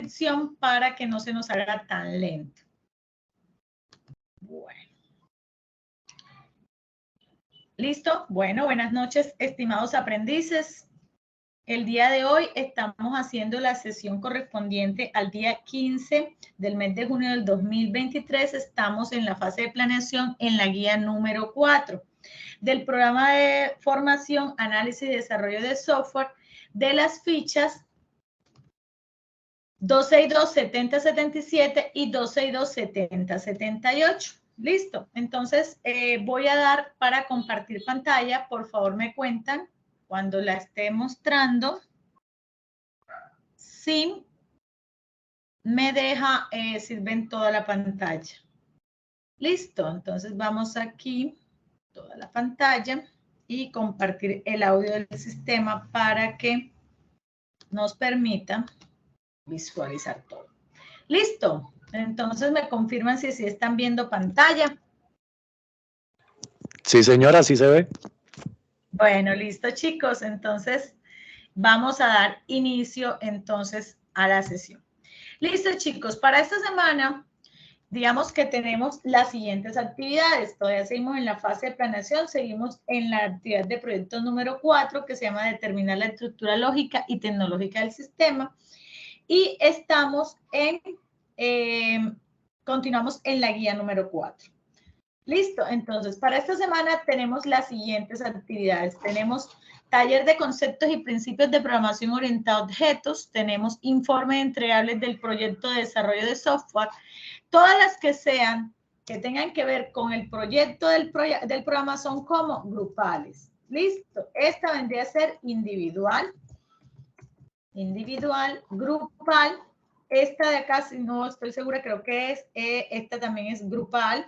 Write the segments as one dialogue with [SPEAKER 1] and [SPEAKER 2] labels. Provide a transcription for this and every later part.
[SPEAKER 1] transcripción para que no se nos haga tan lento. Bueno. ¿Listo? Bueno, buenas noches, estimados aprendices. El día de hoy estamos haciendo la sesión correspondiente al día 15 del mes de junio del 2023. Estamos en la fase de planeación en la guía número 4 del programa de formación, análisis y desarrollo de software de las fichas 262-7077 y 262-7078. Listo. Entonces, voy a dar para compartir pantalla. Por favor, me cuentan cuando la esté mostrando. Sí, me deja, si ven toda la pantalla. Listo. Entonces, vamos aquí, toda la pantalla y compartir el audio del sistema para que nos permita visualizar todo. Listo. Entonces me confirman si están viendo pantalla.
[SPEAKER 2] Sí, señora, sí se ve.
[SPEAKER 1] Bueno, listo, chicos. Entonces vamos a dar inicio entonces a la sesión. Listo, chicos. Para esta semana, digamos que tenemos las siguientes actividades. Todavía seguimos en la fase de planeación, seguimos en la actividad de proyecto número 4, que se llama determinar la estructura lógica y tecnológica del sistema. Y estamos en, continuamos en la guía número 4. Listo, entonces para esta semana tenemos las siguientes actividades. Tenemos taller de conceptos y principios de programación orientada a objetos, tenemos informe de entregables del proyecto de desarrollo de software, todas las que sean, que tengan que ver con el proyecto del programa son como grupales. Listo, esta vendría a ser individual, grupal, esta de acá, si no estoy segura, creo que es, esta también es grupal,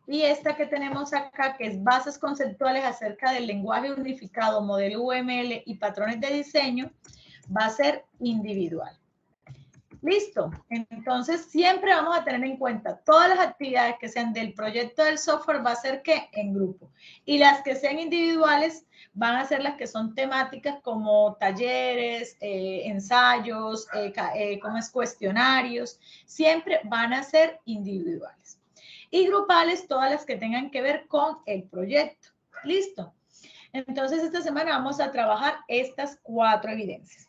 [SPEAKER 1] y esta que tenemos acá, que es bases conceptuales acerca del lenguaje unificado, modelo UML y patrones de diseño, va a ser individual. Listo, entonces siempre vamos a tener en cuenta todas las actividades que sean del proyecto del software va a ser que en grupo, y las que sean individuales van a ser las que son temáticas como talleres, ensayos, cuestionarios, siempre van a ser individuales. Y grupales, todas las que tengan que ver con el proyecto. Listo. Entonces, esta semana vamos a trabajar estas 4 evidencias.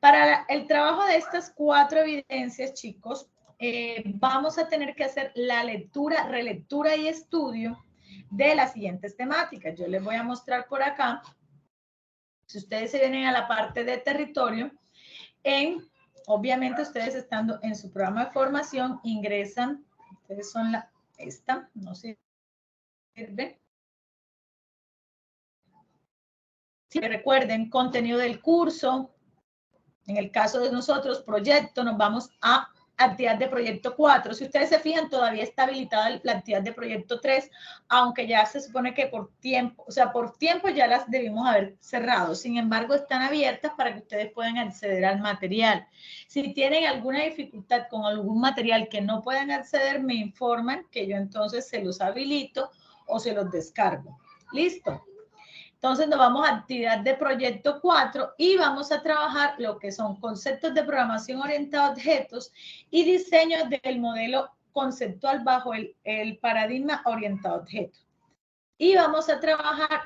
[SPEAKER 1] Para el trabajo de estas 4 evidencias, chicos, vamos a tener que hacer la lectura, relectura y estudio de las siguientes temáticas. Yo les voy a mostrar por acá. Si ustedes se vienen a la parte de territorio, obviamente ustedes estando en su programa de formación, ingresan, ustedes son esta, no sirve. Si recuerden, contenido del curso, en el caso de nosotros, proyecto, nos vamos a actividad de proyecto 4. Si ustedes se fijan, todavía está habilitada la actividad de proyecto 3, aunque ya se supone que por tiempo, ya las debimos haber cerrado. Sin embargo, están abiertas para que ustedes puedan acceder al material. Si tienen alguna dificultad con algún material que no puedan acceder, me informan que yo entonces se los habilito o se los descargo. ¿Listo? Entonces nos vamos a actividad de proyecto 4 y vamos a trabajar lo que son conceptos de programación orientada a objetos y diseño del modelo conceptual bajo el paradigma orientado a objetos. Y vamos a trabajar,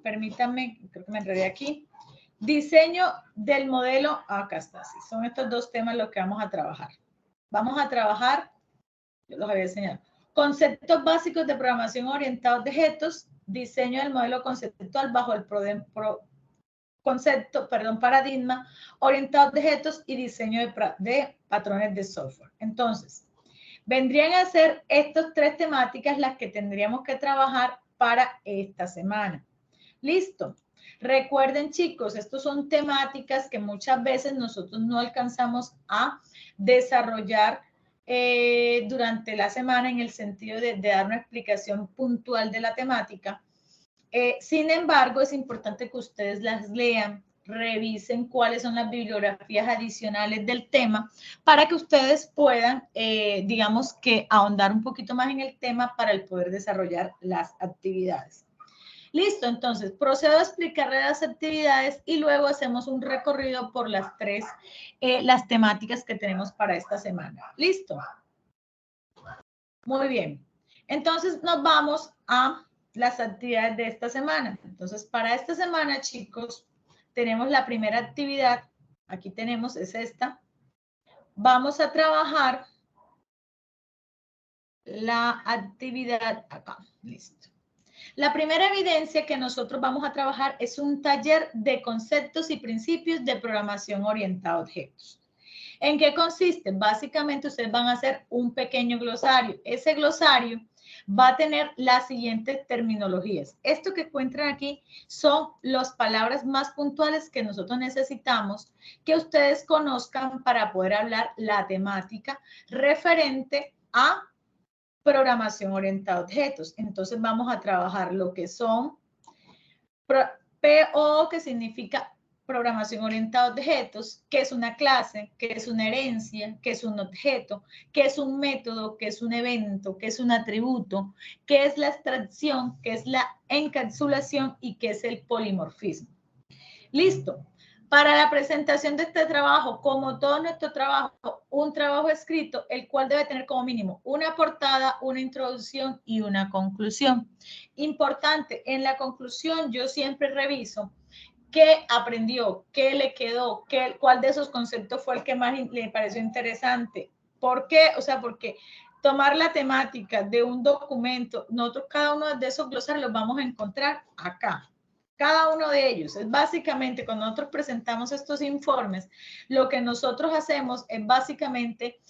[SPEAKER 1] permítanme, creo que me enredé aquí, diseño del modelo, acá está, sí, son estos 2 temas los que vamos a trabajar. Vamos a trabajar, yo los había enseñado, conceptos básicos de programación orientada a objetos, diseño del modelo conceptual bajo el paradigma orientado a objetos y diseño de patrones de software. Entonces, vendrían a ser estas 3 temáticas las que tendríamos que trabajar para esta semana. ¿Listo? Recuerden, chicos, estos son temáticas que muchas veces nosotros no alcanzamos a desarrollar durante la semana en el sentido de dar una explicación puntual de la temática. Sin embargo, es importante que ustedes las lean, revisen cuáles son las bibliografías adicionales del tema para que ustedes puedan, digamos que ahondar un poquito más en el tema para el poder desarrollar las actividades. Listo, entonces procedo a explicarle las actividades y luego hacemos un recorrido por las las temáticas que tenemos para esta semana. ¿Listo? Muy bien. Entonces nos vamos a las actividades de esta semana. Entonces, para esta semana, chicos, tenemos la primera actividad. Aquí tenemos, es esta. Vamos a trabajar la actividad acá. Listo. La primera evidencia que nosotros vamos a trabajar es un taller de conceptos y principios de programación orientada a objetos. ¿En qué consiste? Básicamente ustedes van a hacer un pequeño glosario. Ese glosario va a tener las siguientes terminologías. Esto que encuentran aquí son las palabras más puntuales que nosotros necesitamos que ustedes conozcan para poder hablar la temática referente a programación orientada a objetos. Entonces vamos a trabajar lo que son PO, que significa programación orientada a objetos, que es una clase, que es una herencia, que es un objeto, que es un método, que es un evento, que es un atributo, que es la abstracción, que es la encapsulación y que es el polimorfismo. Listo. Para la presentación de este trabajo, como todo nuestro trabajo, un trabajo escrito, el cual debe tener como mínimo una portada, una introducción y una conclusión. Importante, en la conclusión yo siempre reviso qué aprendió, qué le quedó, cuál de esos conceptos fue el que más le pareció interesante. ¿Por qué? O sea, porque tomar la temática de un documento, nosotros cada uno de esos glosarios los vamos a encontrar acá. Cada uno de ellos. Es básicamente, cuando nosotros presentamos estos informes, lo que nosotros hacemos es básicamente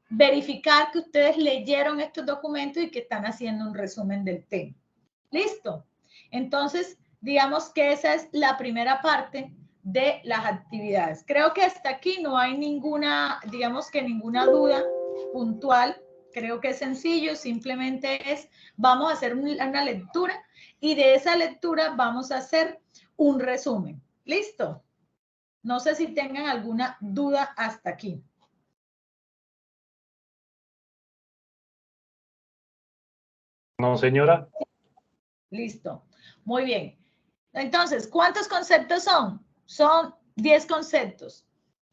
[SPEAKER 1] verificar que ustedes leyeron estos documentos y que están haciendo un resumen del tema. ¿Listo? Entonces, digamos que esa es la primera parte de las actividades. Creo que hasta aquí no hay ninguna, digamos que ninguna duda puntual. Creo que es sencillo, simplemente es, vamos a hacer una lectura y de esa lectura vamos a hacer un resumen. ¿Listo? No sé si tengan alguna duda hasta aquí.
[SPEAKER 2] No, señora.
[SPEAKER 1] Listo. Muy bien. Entonces, ¿cuántos conceptos son? Son 10 conceptos.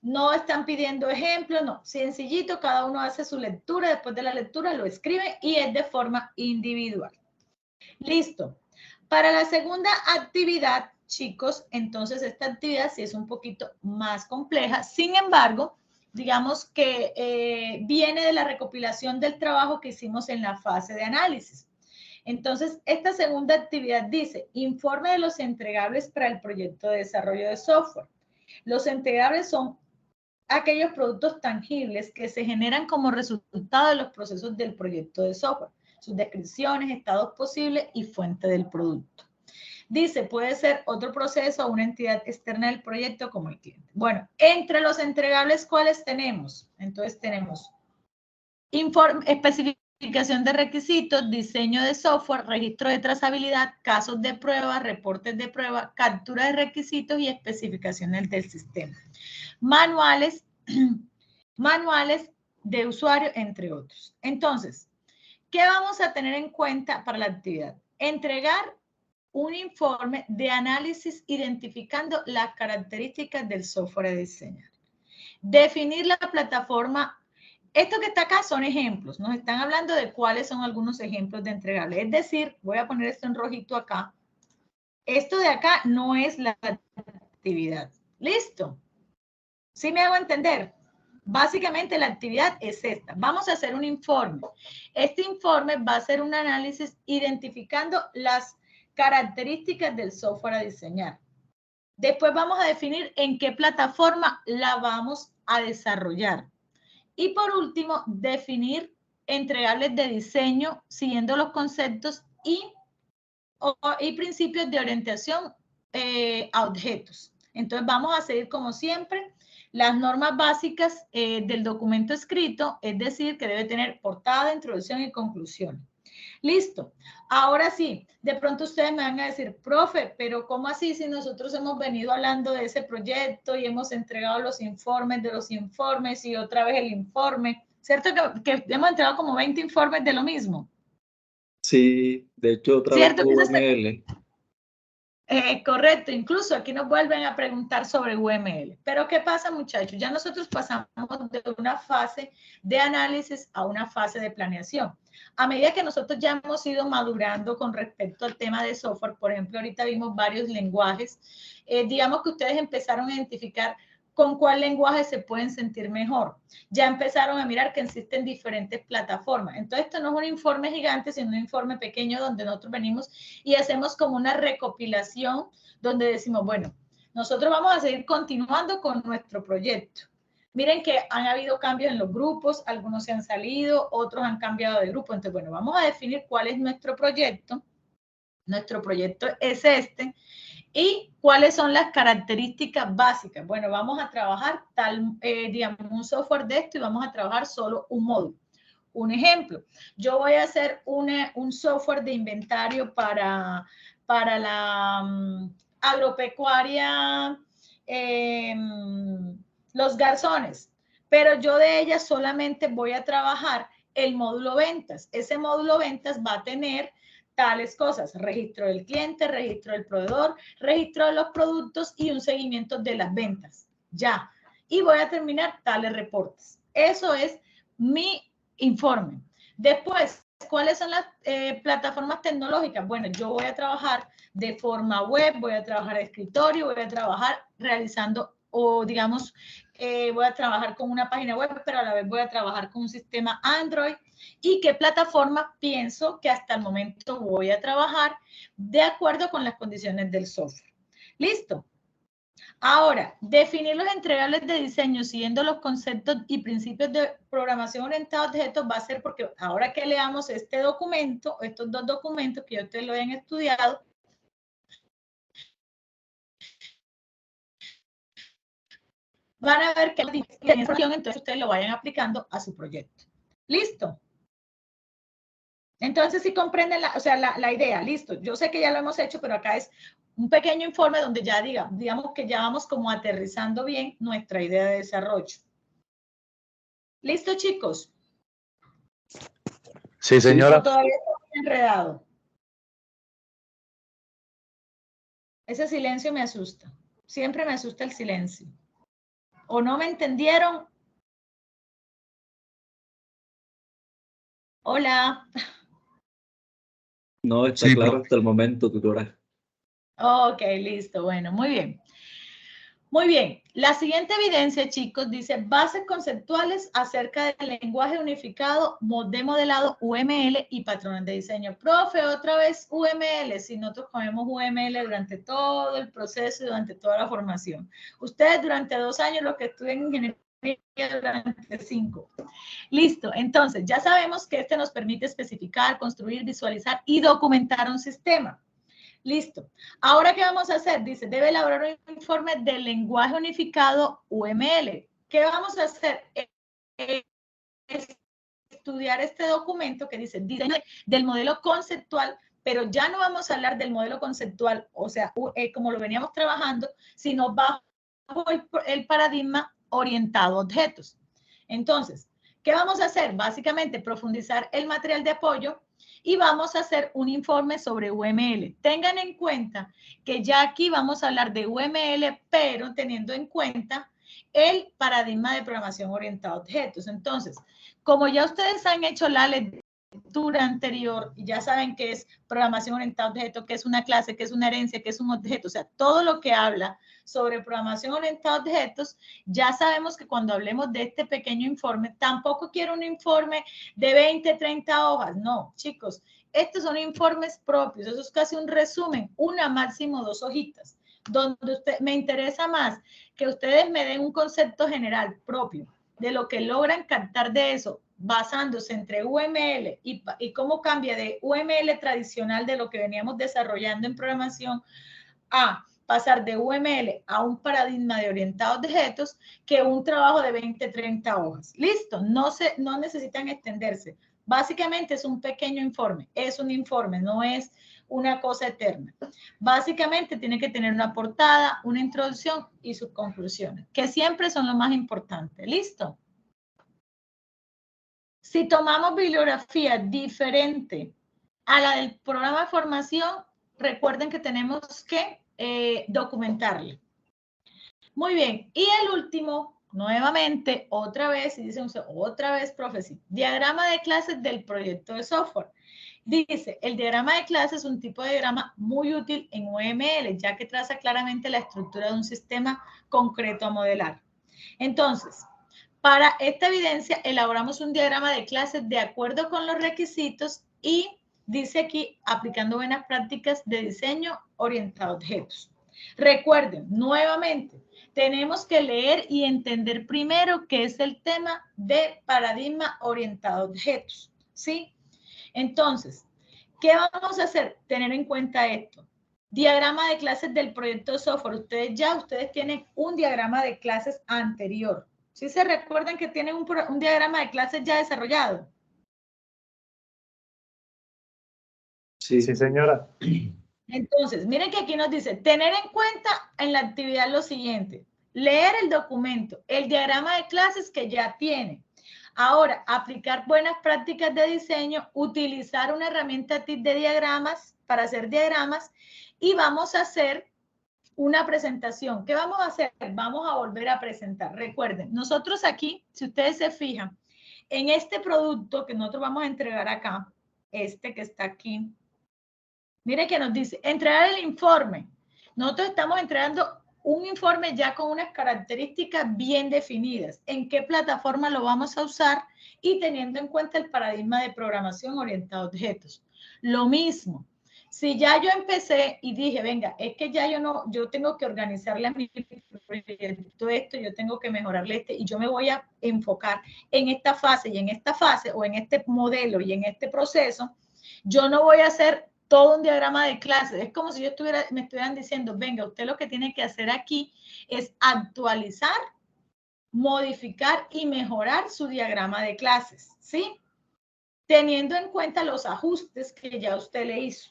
[SPEAKER 1] No están pidiendo ejemplos, no. Sencillito, cada uno hace su lectura, después de la lectura lo escribe y es de forma individual. Listo. Para la segunda actividad, chicos, entonces esta actividad sí es un poquito más compleja. Sin embargo, digamos que viene de la recopilación del trabajo que hicimos en la fase de análisis. Entonces, esta segunda actividad dice, informe de los entregables para el proyecto de desarrollo de software. Los entregables son aquellos productos tangibles que se generan como resultado de los procesos del proyecto de software, sus descripciones, estados posibles y fuente del producto. Dice, puede ser otro proceso o una entidad externa del proyecto como el cliente. Bueno, entre los entregables, ¿cuáles tenemos? Entonces tenemos especificación de requisitos, diseño de software, registro de trazabilidad, casos de prueba, reportes de prueba, captura de requisitos y especificaciones del sistema. Manuales de usuario, entre otros. Entonces, ¿qué vamos a tener en cuenta para la actividad? Entregar un informe de análisis identificando las características del software a diseñar. Definir la plataforma. Esto que está acá son ejemplos. Nos están hablando de cuáles son algunos ejemplos de entregables. Es decir, voy a poner esto en rojito acá. Esto de acá no es la actividad. ¿Listo? ¿Sí me hago entender? Básicamente la actividad es esta. Vamos a hacer un informe. Este informe va a ser un análisis identificando las características del software a diseñar. Después vamos a definir en qué plataforma la vamos a desarrollar. Y por último, definir entregables de diseño siguiendo los conceptos y principios de orientación a objetos. Entonces vamos a seguir como siempre las normas básicas del documento escrito, es decir, que debe tener portada, introducción y conclusión. Listo. Ahora sí, de pronto ustedes me van a decir, profe, pero ¿cómo así si nosotros hemos venido hablando de ese proyecto y hemos entregado los informes de los informes y otra vez el informe? ¿Cierto que hemos entregado como 20 informes de lo mismo?
[SPEAKER 3] Sí, de hecho otra vez
[SPEAKER 1] ¿Cierto?
[SPEAKER 3] UML.
[SPEAKER 1] Correcto, incluso aquí nos vuelven a preguntar sobre UML. Pero ¿qué pasa, muchachos? Ya nosotros pasamos de una fase de análisis a una fase de planeación. A medida que nosotros ya hemos ido madurando con respecto al tema de software, por ejemplo, ahorita vimos varios lenguajes, digamos que ustedes empezaron a identificar con cuál lenguaje se pueden sentir mejor. Ya empezaron a mirar que existen diferentes plataformas. Entonces, esto no es un informe gigante, sino un informe pequeño donde nosotros venimos y hacemos como una recopilación donde decimos, bueno, nosotros vamos a seguir continuando con nuestro proyecto. Miren que han habido cambios en los grupos, algunos se han salido, otros han cambiado de grupo. Entonces, bueno, vamos a definir cuál es nuestro proyecto. Nuestro proyecto es este. ¿Y cuáles son las características básicas? Bueno, vamos a trabajar digamos, un software de esto y vamos a trabajar solo un módulo. Un ejemplo, yo voy a hacer un software de inventario para la agropecuaria, los garzones, pero yo de ella solamente voy a trabajar el módulo ventas. Ese módulo ventas va a tener tales cosas: registro del cliente, registro del proveedor, registro de los productos y un seguimiento de las ventas. Ya. Y voy a terminar tales reportes. Eso es mi informe. Después, ¿cuáles son las plataformas tecnológicas? Bueno, yo voy a trabajar de forma web, voy a trabajar de escritorio, voy a trabajar realizando, o digamos, voy a trabajar con una página web, pero a la vez voy a trabajar con un sistema Android. ¿Y qué plataforma pienso que hasta el momento voy a trabajar de acuerdo con las condiciones del software? ¿Listo? Ahora, definir los entregables de diseño siguiendo los conceptos y principios de programación orientada a objetos va a ser porque ahora que leamos este documento, estos dos documentos que ustedes lo hayan estudiado, van a ver que la diferenciación, entonces ustedes lo vayan aplicando a su proyecto. ¿Listo? Entonces, si comprenden la idea, listo. Yo sé que ya lo hemos hecho, pero acá es un pequeño informe donde ya digamos que ya vamos como aterrizando bien nuestra idea de desarrollo. ¿Listo, chicos?
[SPEAKER 2] Sí, señora.
[SPEAKER 1] Todavía estoy enredado. Ese silencio me asusta. Siempre me asusta el silencio. ¿O no me entendieron? Hola.
[SPEAKER 3] No, está sí, claro hasta el momento, tutora.
[SPEAKER 1] Ok, listo. Bueno, muy bien. Muy bien. La siguiente evidencia, chicos, dice bases conceptuales acerca del lenguaje unificado de modelado UML y patrones de diseño. Profe, otra vez UML. Si nosotros comemos UML durante todo el proceso y durante toda la formación. Ustedes durante 2 años, los que estudian ingeniería durante 5. Listo. Entonces, ya sabemos que este nos permite especificar, construir, visualizar y documentar un sistema. Listo. Ahora, ¿qué vamos a hacer? Dice, debe elaborar un informe del lenguaje unificado UML. ¿Qué vamos a hacer? Estudiar este documento que dice diseño del modelo conceptual, pero ya no vamos a hablar del modelo conceptual, o sea, como lo veníamos trabajando, sino bajo el paradigma orientado a objetos. Entonces, ¿qué vamos a hacer? Básicamente, profundizar el material de apoyo y vamos a hacer un informe sobre UML. Tengan en cuenta que ya aquí vamos a hablar de UML, pero teniendo en cuenta el paradigma de programación orientada a objetos. Entonces, como ya ustedes han hecho la lectura anterior y ya saben qué es programación orientada a objetos, qué es una clase, qué es una herencia, qué es un objeto, o sea, todo lo que habla sobre programación orientada a objetos, ya sabemos que cuando hablemos de este pequeño informe, tampoco quiero un informe de 20, 30 hojas, no, chicos, estos son informes propios, eso es casi un resumen, una máximo 2 hojitas, donde me interesa más que ustedes me den un concepto general propio de lo que logran captar de eso, basándose entre UML y cómo cambia de UML tradicional de lo que veníamos desarrollando en programación a pasar de UML a un paradigma de orientado a objetos que un trabajo de 20, 30 hojas. Listo, no necesitan extenderse. Básicamente es un pequeño informe, es un informe, no es una cosa eterna. Básicamente tiene que tener una portada, una introducción y sus conclusiones, que siempre son lo más importante. ¿Listo? Si tomamos bibliografía diferente a la del programa de formación, recuerden que tenemos que documentarlo. Muy bien, y el último, nuevamente, otra vez, y dicen otra vez, profe, sí, diagrama de clases del proyecto de software. Dice, el diagrama de clases es un tipo de diagrama muy útil en UML, ya que traza claramente la estructura de un sistema concreto a modelar. Entonces, para esta evidencia, elaboramos un diagrama de clases de acuerdo con los requisitos y dice aquí, aplicando buenas prácticas de diseño orientado a objetos. Recuerden, nuevamente, tenemos que leer y entender primero qué es el tema de paradigma orientado a objetos, ¿sí? Entonces, ¿qué vamos a hacer? Tener en cuenta esto. Diagrama de clases del proyecto de software. Ustedes tienen un diagrama de clases anterior. ¿Sí se recuerdan que tienen un diagrama de clases ya desarrollado?
[SPEAKER 2] Sí, señora.
[SPEAKER 1] Entonces, miren que aquí nos dice, tener en cuenta en la actividad lo siguiente. Leer el documento, el diagrama de clases que ya tiene. Ahora, aplicar buenas prácticas de diseño, utilizar una herramienta TIP de diagramas para hacer diagramas y vamos a hacer una presentación. ¿Qué vamos a hacer? Vamos a volver a presentar. Recuerden, nosotros aquí, si ustedes se fijan, en este producto que nosotros vamos a entregar acá, este que está aquí, mire que nos dice, entregar el informe. Nosotros estamos entregando un informe ya con unas características bien definidas. ¿En qué plataforma lo vamos a usar? Y teniendo en cuenta el paradigma de programación orientada a objetos. Lo mismo. Si ya yo empecé y dije, venga, es que ya yo tengo que organizarle a mi proyecto esto, yo tengo que mejorarle este, y yo me voy a enfocar en esta fase y en esta fase, o en este modelo y en este proceso, yo no voy a hacer todo un diagrama de clases. Es como si me estuvieran diciendo, venga, usted lo que tiene que hacer aquí es actualizar, modificar y mejorar su diagrama de clases, ¿sí? Teniendo en cuenta los ajustes que ya usted le hizo.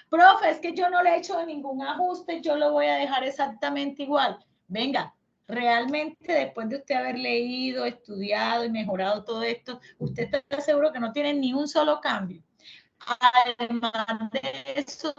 [SPEAKER 1] Profe, es que yo no le he hecho ningún ajuste, yo lo voy a dejar exactamente igual. Venga, realmente después de usted haber leído, estudiado y mejorado todo esto, usted está seguro que no tiene ni un solo cambio. Además de eso,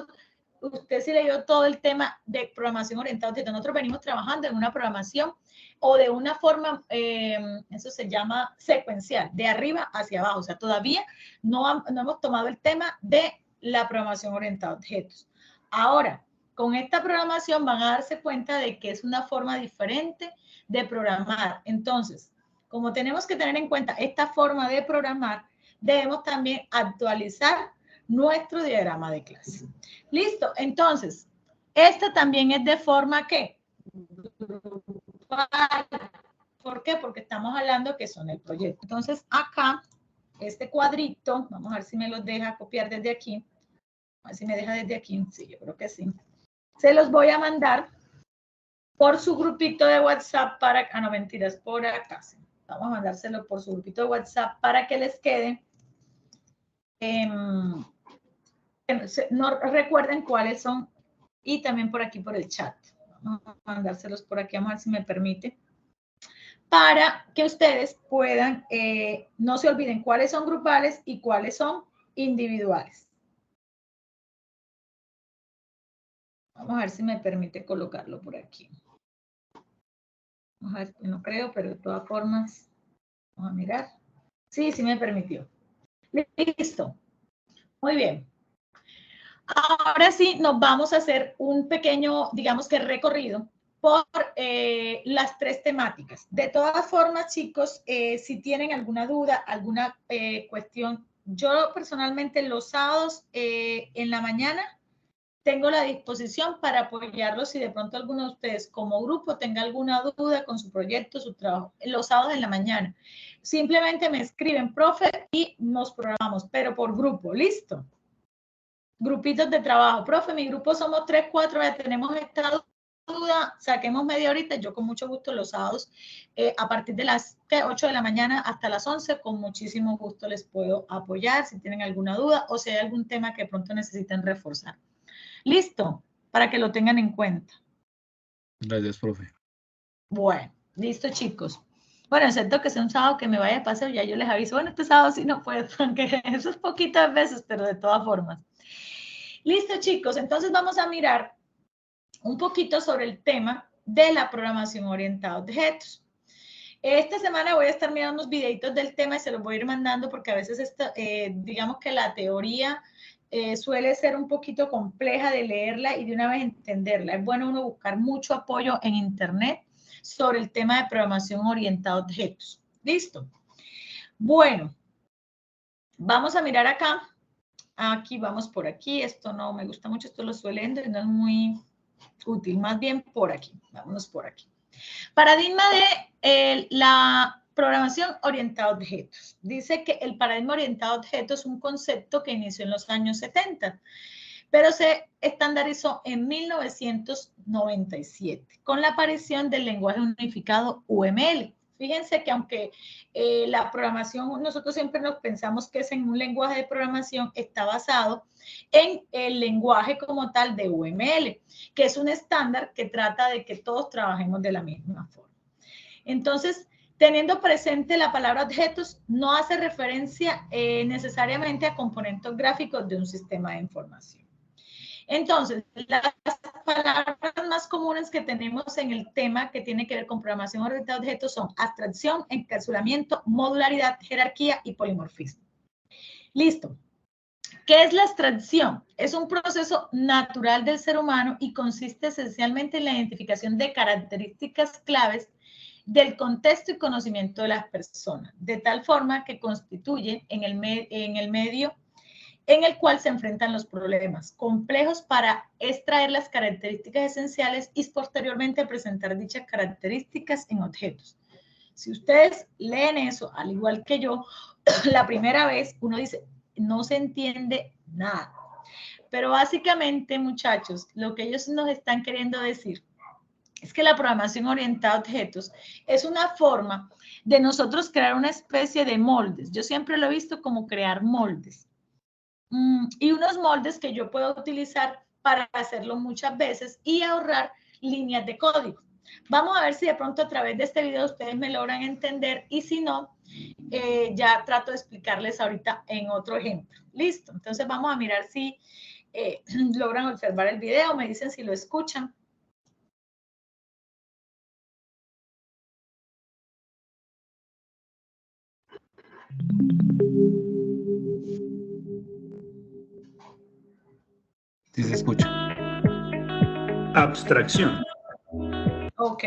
[SPEAKER 1] usted sí leyó todo el tema de programación orientada a objetos. Nosotros venimos trabajando en una programación o de una forma, eso se llama secuencial, de arriba hacia abajo. O sea, todavía no hemos tomado el tema de la programación orientada a objetos. Ahora, con esta programación van a darse cuenta de que es una forma diferente de programar. Entonces, como tenemos que tener en cuenta esta forma de programar, debemos también actualizar nuestro diagrama de clase. Listo, entonces, esta también es de forma que, ¿por qué? Porque estamos hablando que son el proyecto. Entonces, acá, este cuadrito, vamos a ver si me los deja copiar desde aquí. A ver si me deja desde aquí. Sí, yo creo que sí. Se los voy a mandar por su grupito de WhatsApp para... Ah, no, mentiras, por acá. Sí. Vamos a mandárselo por su grupito de WhatsApp para que les quede... no recuerden cuáles son, y también por aquí por el chat. Vamos a mandárselos por aquí, vamos a ver si me permite, para que ustedes puedan, no se olviden cuáles son grupales y cuáles son individuales. Vamos a ver si me permite colocarlo por aquí. Vamos a ver, no creo, pero de todas formas, vamos a mirar. Sí, sí me permitió. Listo. Muy bien. Ahora sí, nos vamos a hacer un pequeño, digamos que recorrido por las tres temáticas. De todas formas, chicos, si tienen alguna duda, alguna cuestión, yo personalmente los sábados en la mañana tengo la disposición para apoyarlos si de pronto alguno de ustedes como grupo tenga alguna duda con su proyecto, su trabajo, los sábados en la mañana. Simplemente me escriben, profe, y nos programamos, pero por grupo, ¿listo? Grupitos de trabajo. Profe, mi grupo somos 3, 4, ya tenemos esta duda, saquemos media horita, yo con mucho gusto los sábados, a partir de las 8 de la mañana hasta las 11, con muchísimo gusto les puedo apoyar si tienen alguna duda o si hay algún tema que pronto necesiten reforzar. Listo, para que lo tengan en cuenta.
[SPEAKER 3] Gracias, profe.
[SPEAKER 1] Bueno, listo, chicos. Bueno, excepto que sea un sábado que me vaya a paseo, ya yo les aviso, bueno, este sábado sí no puedo, aunque eso es poquitas veces, pero de todas formas. Listo, chicos, entonces vamos a mirar un poquito sobre el tema de la programación orientada a objetos. Esta semana voy a estar mirando unos videitos del tema y se los voy a ir mandando porque a veces digamos que la teoría suele ser un poquito compleja de leerla y de una vez entenderla. Es bueno uno buscar mucho apoyo en internet sobre el tema de programación orientada a objetos. ¿Listo? Bueno, vamos a mirar acá. Aquí vamos por aquí. Esto no me gusta mucho, esto lo estoy leyendo y no es muy útil. Más bien por aquí. Vámonos por aquí. Paradigma de la programación orientada a objetos. Dice que el paradigma orientado a objetos es un concepto que inició en los años 70, pero se estandarizó en 1997 con la aparición del lenguaje unificado UML. Fíjense que aunque la programación, nosotros siempre nos pensamos que es en un lenguaje de programación, está basado en el lenguaje como tal de UML, que es un estándar que trata de que todos trabajemos de la misma forma. Entonces, teniendo presente la palabra objetos, no hace referencia necesariamente a componentes gráficos de un sistema de información. Entonces, las palabras más comunes que tenemos en el tema que tiene que ver con programación orientada a objetos son abstracción, encapsulamiento, modularidad, jerarquía y polimorfismo. Listo. ¿Qué es la abstracción? Es un proceso natural del ser humano y consiste esencialmente en la identificación de características claves del contexto y conocimiento de las personas, de tal forma que constituyen en el medio en el cual se enfrentan los problemas complejos para extraer las características esenciales y posteriormente presentar dichas características en objetos. Si ustedes leen eso, al igual que yo, la primera vez uno dice, no se entiende nada. Pero básicamente, muchachos, lo que ellos nos están queriendo decir es que la programación orientada a objetos es una forma de nosotros crear una especie de moldes. Yo siempre lo he visto como crear moldes. Y unos moldes que yo puedo utilizar para hacerlo muchas veces y ahorrar líneas de código. Vamos a ver si de pronto a través de este video ustedes me logran entender y si no, ya trato de explicarles ahorita en otro ejemplo. Listo, entonces vamos a mirar si logran observar el video, me dicen si lo escuchan.
[SPEAKER 3] Sí se escucha.
[SPEAKER 4] Abstracción.
[SPEAKER 1] Ok.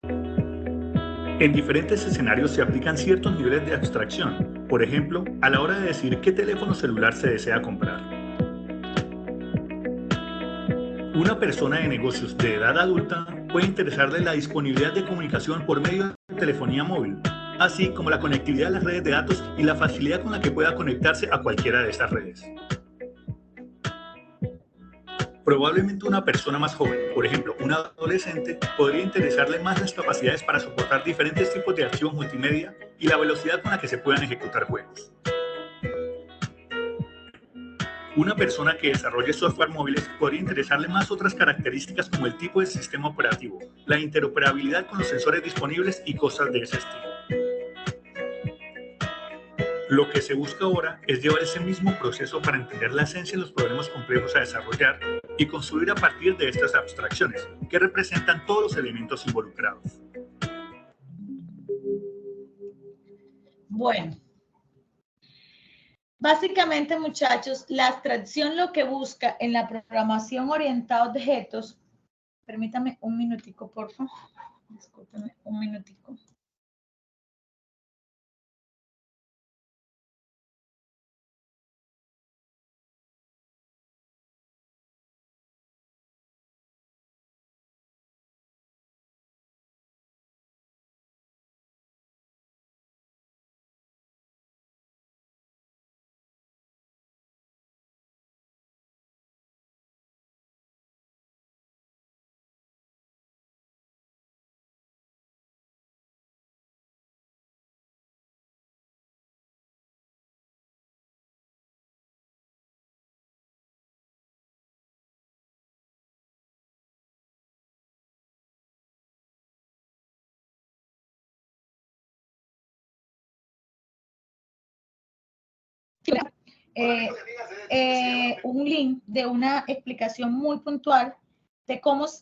[SPEAKER 4] En diferentes escenarios se aplican ciertos niveles de abstracción. Por ejemplo, a la hora de decir qué teléfono celular se desea comprar. Una persona de negocios de edad adulta puede interesarle la disponibilidad de comunicación por medio de telefonía móvil, así como la conectividad a las redes de datos y la facilidad con la que pueda conectarse a cualquiera de esas redes. Probablemente una persona más joven, por ejemplo, un adolescente, podría interesarle más las capacidades para soportar diferentes tipos de archivos multimedia y la velocidad con la que se puedan ejecutar juegos. Una persona que desarrolle software móviles podría interesarle más otras características como el tipo de sistema operativo, la interoperabilidad con los sensores disponibles y cosas de ese estilo. Lo que se busca ahora es llevar ese mismo proceso para entender la esencia de los problemas complejos a desarrollar y construir a partir de estas abstracciones, que representan todos los elementos involucrados.
[SPEAKER 1] Bueno. Básicamente, muchachos, la abstracción lo que busca en la programación orientada a objetos, permítame un minutico, por favor. Discúlpenme un minutico. un link de una explicación muy puntual de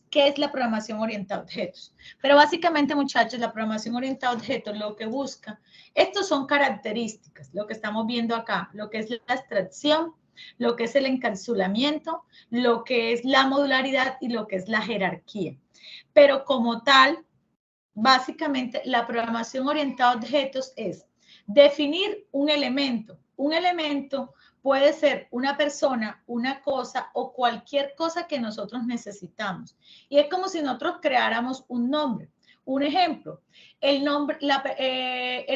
[SPEAKER 1] qué es la programación orientada a objetos. Pero básicamente, muchachos, la programación orientada a objetos lo que busca, estos son características, lo que estamos viendo acá, lo que es la abstracción, lo que es el encapsulamiento, lo que es la modularidad y lo que es la jerarquía. Pero como tal, básicamente la programación orientada a objetos es definir un elemento. Un elemento puede ser una persona, una cosa o cualquier cosa que nosotros necesitamos. Y es como si nosotros creáramos un nombre. Un ejemplo, el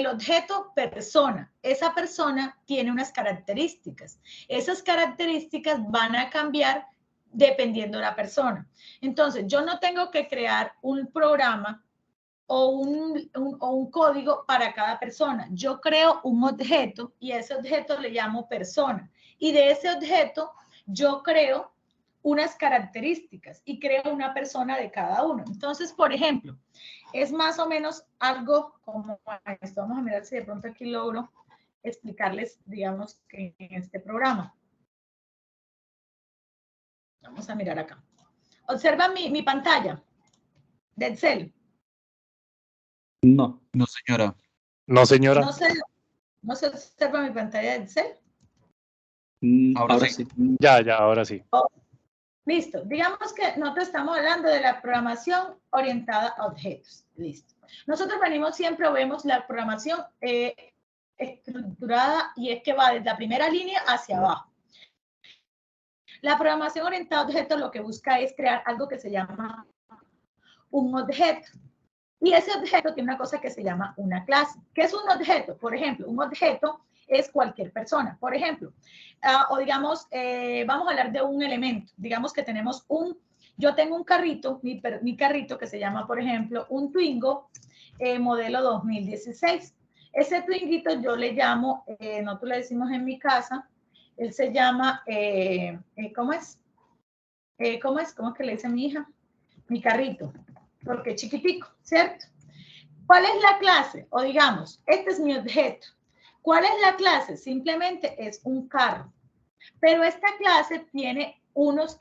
[SPEAKER 1] objeto persona. Esa persona tiene unas características. Esas características van a cambiar dependiendo de la persona. Entonces, yo no tengo que crear un programa o un código para cada persona. Yo creo un objeto y ese objeto le llamo persona. Y de ese objeto yo creo unas características y creo una persona de cada uno. Entonces, por ejemplo, es más o menos algo como esto. Vamos a mirar si de pronto aquí logro explicarles, digamos, que en este programa. Vamos a mirar acá. Observa mi pantalla de Excel.
[SPEAKER 3] No. No, señora.
[SPEAKER 2] No, señora.
[SPEAKER 1] No se observa mi pantalla de Excel.
[SPEAKER 3] Ahora sí.
[SPEAKER 2] Ya, ahora sí.
[SPEAKER 1] Oh, listo. Digamos que nosotros estamos hablando de la programación orientada a objetos. Listo. Nosotros venimos siempre o vemos la programación estructurada y es que va desde la primera línea hacia abajo. La programación orientada a objetos lo que busca es crear algo que se llama un objeto. Y ese objeto tiene una cosa que se llama una clase. ¿Qué es un objeto? Por ejemplo, un objeto es cualquier persona. Por ejemplo, o digamos, vamos a hablar de un elemento. Digamos que tenemos yo tengo un carrito, mi carrito que se llama, por ejemplo, un Twingo modelo 2016. Ese Twinguito yo le llamo, nosotros le decimos en mi casa, él se llama, ¿cómo es? ¿Cómo es que le dice mi hija? Mi carrito, porque es chiquitico, ¿cierto? ¿Cuál es la clase? O digamos, este es mi objeto. ¿Cuál es la clase? Simplemente es un carro. Pero esta clase tiene unas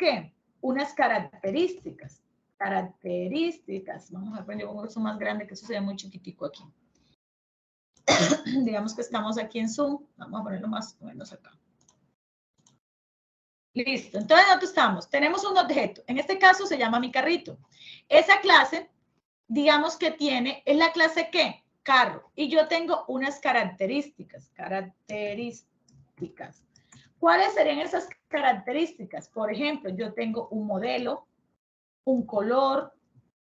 [SPEAKER 1] características. Vamos a poner un curso más grande, que eso se ve muy chiquitico aquí. Digamos que estamos aquí en Zoom. Vamos a ponerlo más o menos acá. Listo. Entonces, nosotros tenemos un objeto. En este caso se llama mi carrito. Esa clase, digamos que es la clase ¿qué? Carro. Y yo tengo unas características. ¿Cuáles serían esas características? Por ejemplo, yo tengo un modelo, un color.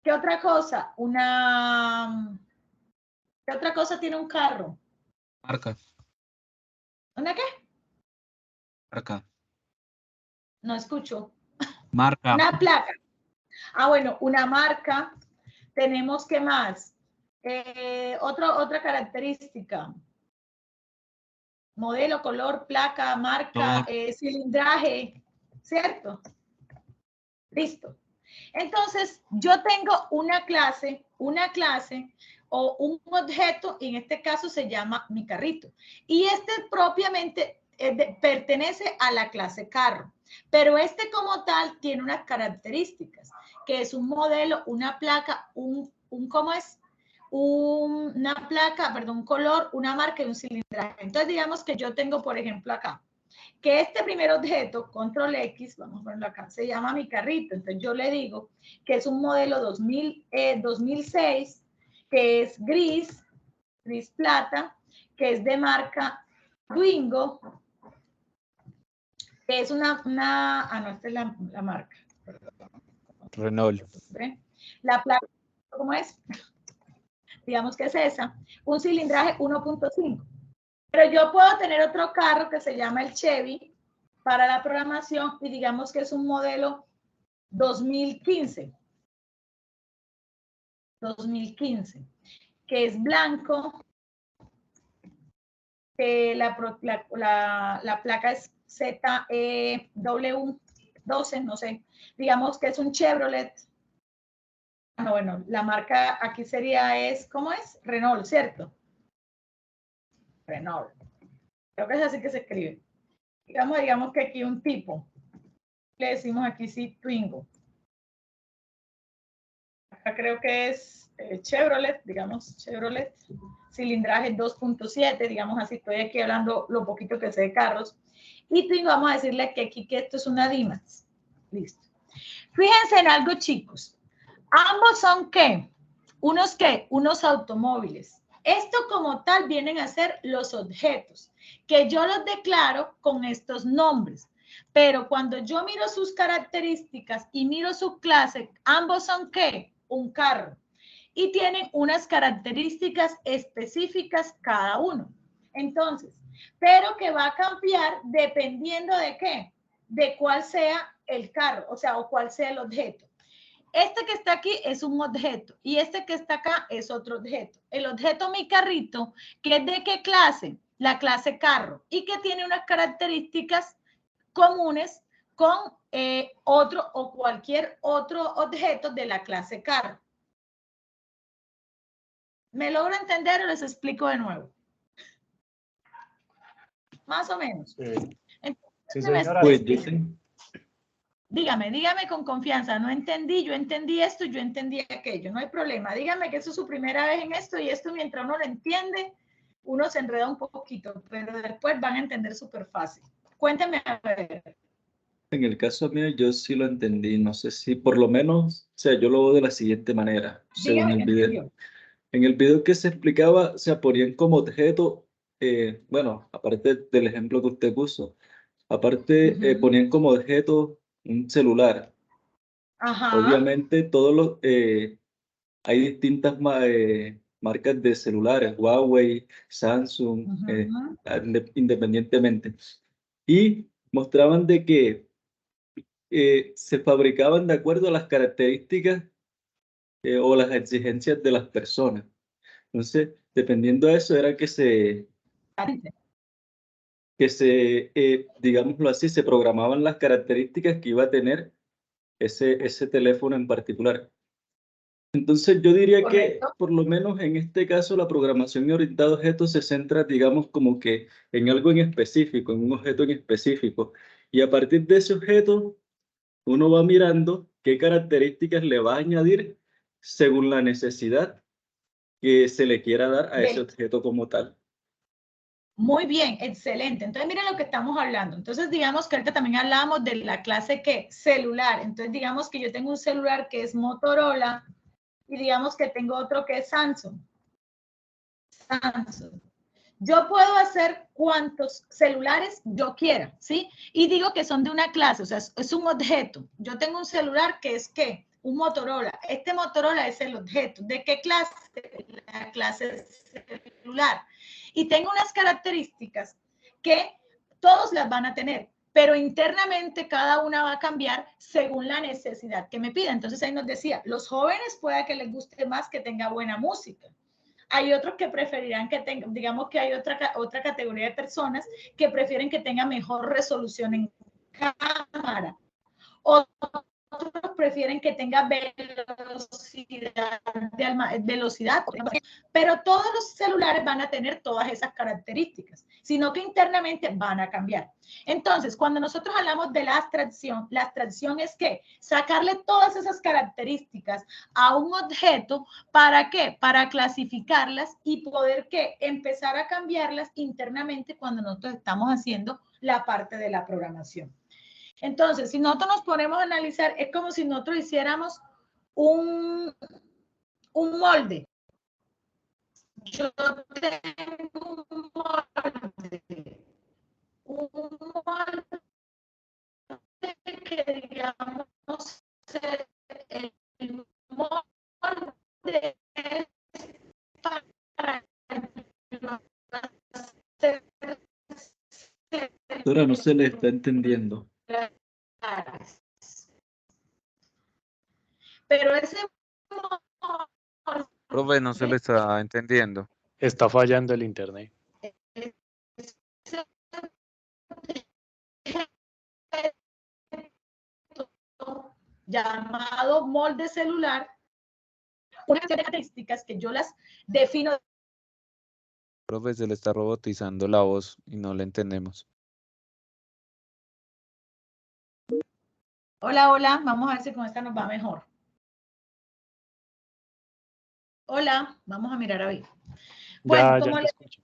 [SPEAKER 1] ¿Qué otra cosa? ¿Qué otra cosa tiene un carro?
[SPEAKER 3] Marca.
[SPEAKER 1] ¿Una qué?
[SPEAKER 3] Marca.
[SPEAKER 1] No escucho.
[SPEAKER 3] Marca.
[SPEAKER 1] Una placa. Bueno, una marca. Tenemos, ¿qué más? Otra característica. Modelo, color, placa, marca, cilindraje, ¿cierto? Listo. Entonces, yo tengo una clase o un objeto, y en este caso se llama mi carrito. Y este propiamente pertenece a la clase carro. Pero este como tal tiene unas características, que es un modelo, una placa, ¿cómo es? Una placa, perdón, un color, una marca y un cilindraje. Entonces, digamos que yo tengo, por ejemplo, acá, que este primer objeto, control X, vamos a ponerlo acá, se llama mi carrito. Entonces, yo le digo que es un modelo 2006, que es gris plata, que es de marca Twingo, que es no, esta es la marca.
[SPEAKER 3] Renault.
[SPEAKER 1] La placa, ¿cómo es? Digamos que es esa, un cilindraje 1.5. Pero yo puedo tener otro carro que se llama el Chevy para la programación y digamos que es un modelo 2015, que es blanco, que la placa es ZW12, no sé, digamos que es un Chevrolet. Bueno, la marca aquí ¿cómo es? Renault, ¿cierto? Renault. Creo que es así que se escribe. digamos que aquí un tipo. Le decimos aquí sí Twingo. Acá creo que es Chevrolet, digamos Chevrolet. Cilindraje 2.7, digamos así, estoy aquí hablando lo poquito que sé de carros. Y Twingo, vamos a decirle que aquí que esto es una D-Max. Listo. Fíjense en algo, chicos. Ambos son ¿qué? ¿Unos qué? Unos automóviles. Esto como tal vienen a ser los objetos, que yo los declaro con estos nombres. Pero cuando yo miro sus características y miro su clase, ambos son ¿qué? Un carro. Y tienen unas características específicas cada uno. Entonces, pero que va a cambiar dependiendo de qué, de cuál sea el carro, o sea, o cuál sea el objeto. Este que está aquí es un objeto y este que está acá es otro objeto. El objeto mi carrito, ¿que es de qué clase? La clase carro y que tiene unas características comunes con otro o cualquier otro objeto de la clase carro. ¿Me logro entender o les explico de nuevo? Más o menos.
[SPEAKER 2] Sí,
[SPEAKER 1] Entonces,
[SPEAKER 2] señora.
[SPEAKER 3] Pues dicen,
[SPEAKER 1] dígame con confianza, no entendí, yo entendí esto, yo entendí aquello, no hay problema. Dígame que eso es su primera vez en esto y esto mientras uno lo entiende, uno se enreda un poquito, pero después van a entender súper fácil. Cuénteme a ver.
[SPEAKER 3] en el caso mío, yo sí lo entendí. No sé si por lo menos, o sea, yo lo veo de la siguiente manera, según
[SPEAKER 1] Dígame
[SPEAKER 3] el
[SPEAKER 1] que
[SPEAKER 3] video.
[SPEAKER 1] entendió.
[SPEAKER 3] En el video que se explicaba, se ponían como objeto, bueno, aparte del ejemplo que usted puso, aparte ponían como objeto un celular.
[SPEAKER 1] Ajá.
[SPEAKER 3] Obviamente, hay distintas marcas de celulares, Huawei, Samsung, independientemente. Y mostraban de que se fabricaban de acuerdo a las características o las exigencias de las personas. Entonces, dependiendo de eso, era digámoslo así, se programaban las características que iba a tener ese teléfono en particular. Entonces, yo diría que,
[SPEAKER 1] Correcto.
[SPEAKER 3] por lo menos en este caso, la programación orientada a objetos se centra, digamos, como que en algo en específico, en un objeto en específico. Y a partir de ese objeto, uno va mirando qué características le va a añadir según la necesidad que se le quiera dar a ese objeto como tal.
[SPEAKER 1] Muy bien, excelente. Entonces, miren lo que estamos hablando. Entonces, digamos que ahorita también hablábamos de la clase que celular. Entonces, digamos que yo tengo un celular que es Motorola y digamos que tengo otro que es Samsung. Yo puedo hacer cuantos celulares yo quiera, ¿sí? Y digo que son de una clase, o sea, es un objeto. Yo tengo un celular que es ¿qué? Un Motorola. Este Motorola es el objeto. ¿De qué clase? La clase celular. Y tengo unas características que todos las van a tener, pero internamente cada una va a cambiar según la necesidad que me pida. Entonces ahí nos decía, los jóvenes pueda que les guste más que tenga buena música. Hay otros que preferirán que tenga, digamos que hay otra categoría de personas que prefieren que tenga mejor resolución en cámara. Otros prefieren que tenga velocidad, pero todos los celulares van a tener todas esas características, sino que internamente van a cambiar. Entonces, cuando nosotros hablamos de la abstracción es que sacarle todas esas características a un objeto, ¿para qué? Para clasificarlas y poder ¿qué? Empezar a cambiarlas internamente cuando nosotros estamos haciendo la parte de la programación. Entonces, si nosotros nos ponemos a analizar, es como si nosotros hiciéramos un molde. Yo tengo un molde que digamos el molde es para
[SPEAKER 3] Ahora no se le está entendiendo.
[SPEAKER 1] Pero ese
[SPEAKER 5] Profe, no se le está entendiendo.
[SPEAKER 2] Está fallando el internet.
[SPEAKER 1] llamado molde celular, unas características que yo las defino.
[SPEAKER 5] Profe, se le está robotizando la voz y no le entendemos.
[SPEAKER 1] Hola, hola. Vamos a ver si con esta nos va mejor. Hola, vamos a mirar a ver. Bueno,
[SPEAKER 2] Ya
[SPEAKER 1] como
[SPEAKER 2] te
[SPEAKER 1] les
[SPEAKER 2] escucho.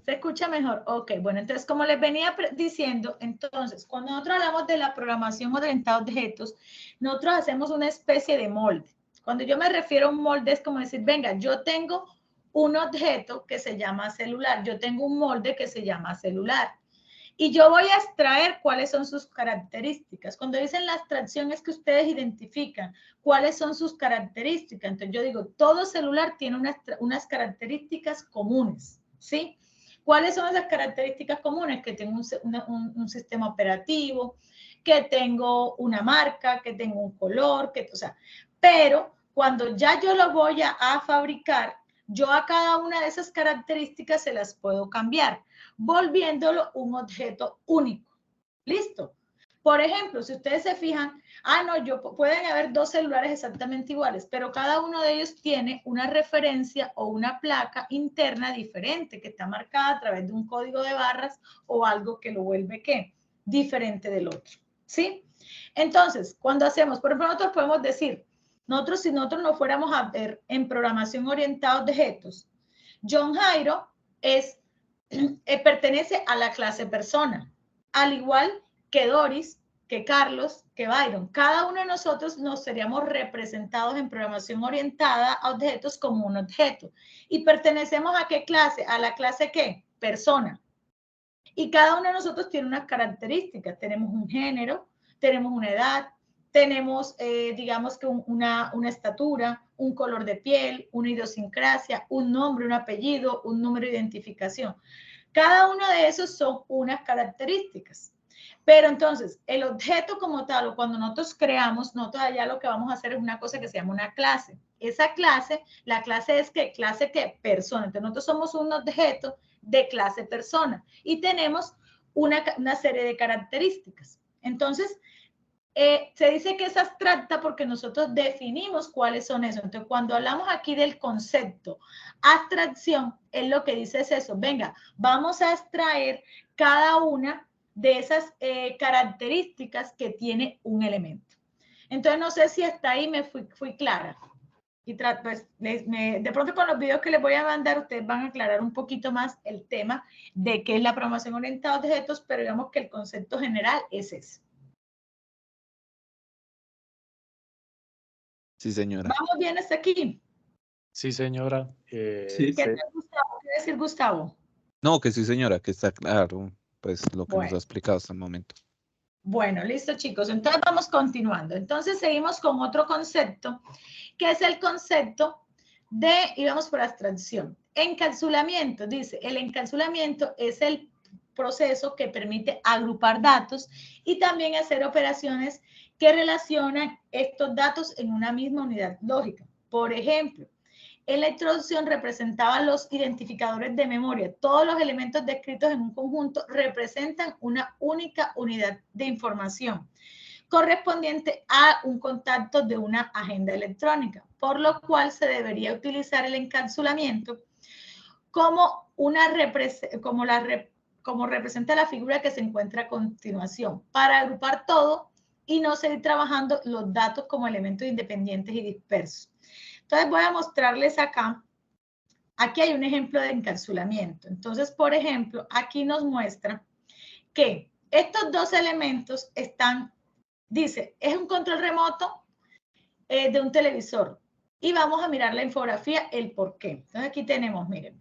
[SPEAKER 1] ¿se escucha mejor? Ok, bueno, entonces como les venía diciendo, entonces, cuando nosotros hablamos de la programación orientada a objetos, nosotros hacemos una especie de molde. Cuando yo me refiero a un molde es como decir, venga, yo tengo un objeto que se llama celular, yo tengo un molde que se llama celular. Y yo voy a extraer cuáles son sus características. Cuando dicen la extracción es que ustedes identifican cuáles son sus características. Entonces yo digo, todo celular tiene unas características comunes, ¿sí? ¿Cuáles son esas características comunes? Que tengo un sistema operativo, que tengo una marca, que tengo un color, o sea, pero cuando ya yo lo voy a fabricar, yo a cada una de esas características se las puedo cambiar, volviéndolo un objeto único. ¿Listo? Por ejemplo, si ustedes se fijan, pueden haber dos celulares exactamente iguales, pero cada uno de ellos tiene una referencia o una placa interna diferente que está marcada a través de un código de barras o algo que lo vuelve, ¿qué? Diferente del otro, ¿sí? Entonces, cuando hacemos, por ejemplo, nosotros podemos decir, si nosotros no fuéramos a ver en programación orientada a objetos, John Jairo pertenece a la clase persona, al igual que Doris, que Carlos, que Byron. Cada uno de nosotros nos seríamos representados en programación orientada a objetos como un objeto. ¿Y pertenecemos a qué clase? ¿A la clase qué? Persona. Y cada uno de nosotros tiene unas características. Tenemos un género, tenemos una edad, tenemos, digamos que una estatura, un color de piel, una idiosincrasia, un nombre, un apellido, un número de identificación. Cada uno de esos son unas características. Pero entonces, el objeto como tal, o cuando nosotros creamos, nosotros allá lo que vamos a hacer es una cosa que se llama una clase. Esa clase, la clase es ¿qué? Clase ¿qué? Persona. Entonces, nosotros somos un objeto de clase persona y tenemos una serie de características. Entonces, se dice que es abstracta porque nosotros definimos cuáles son esos. Entonces, cuando hablamos aquí del concepto abstracción, es lo que dice es eso. Venga, vamos a extraer cada una de esas características que tiene un elemento. Entonces, no sé si hasta ahí me fui clara. Y pues, de pronto con los videos que les voy a mandar, ustedes van a aclarar un poquito más el tema de qué es la programación orientada a objetos, pero digamos que el concepto general es ese.
[SPEAKER 5] Sí, señora.
[SPEAKER 1] ¿Vamos bien hasta aquí?
[SPEAKER 2] Sí, señora.
[SPEAKER 3] Sí.
[SPEAKER 1] ¿Qué tal, Gustavo? ¿Qué decir, Gustavo?
[SPEAKER 5] No, que sí, señora, que está claro, pues lo que nos ha
[SPEAKER 1] Bueno.
[SPEAKER 5] explicado hasta el momento.
[SPEAKER 1] Bueno, listo, chicos. Entonces vamos continuando. Entonces seguimos con otro concepto, que es el concepto y vamos por abstracción. Encapsulamiento, dice, el encapsulamiento es el proceso que permite agrupar datos y también hacer operaciones que relacionan estos datos en una misma unidad lógica. Por ejemplo, en la introducción representaba los identificadores de memoria. Todos los elementos descritos en un conjunto representan una única unidad de información correspondiente a un contacto de una agenda electrónica, por lo cual se debería utilizar el encapsulamiento como representa la figura que se encuentra a continuación, para agrupar todo y no seguir trabajando los datos como elementos independientes y dispersos. Entonces voy a mostrarles acá. Aquí hay un ejemplo de encapsulamiento. Entonces, por ejemplo, aquí nos muestra que estos dos elementos dice, es un control remoto de un televisor. Y vamos a mirar la infografía, el por qué. Entonces aquí tenemos, miren,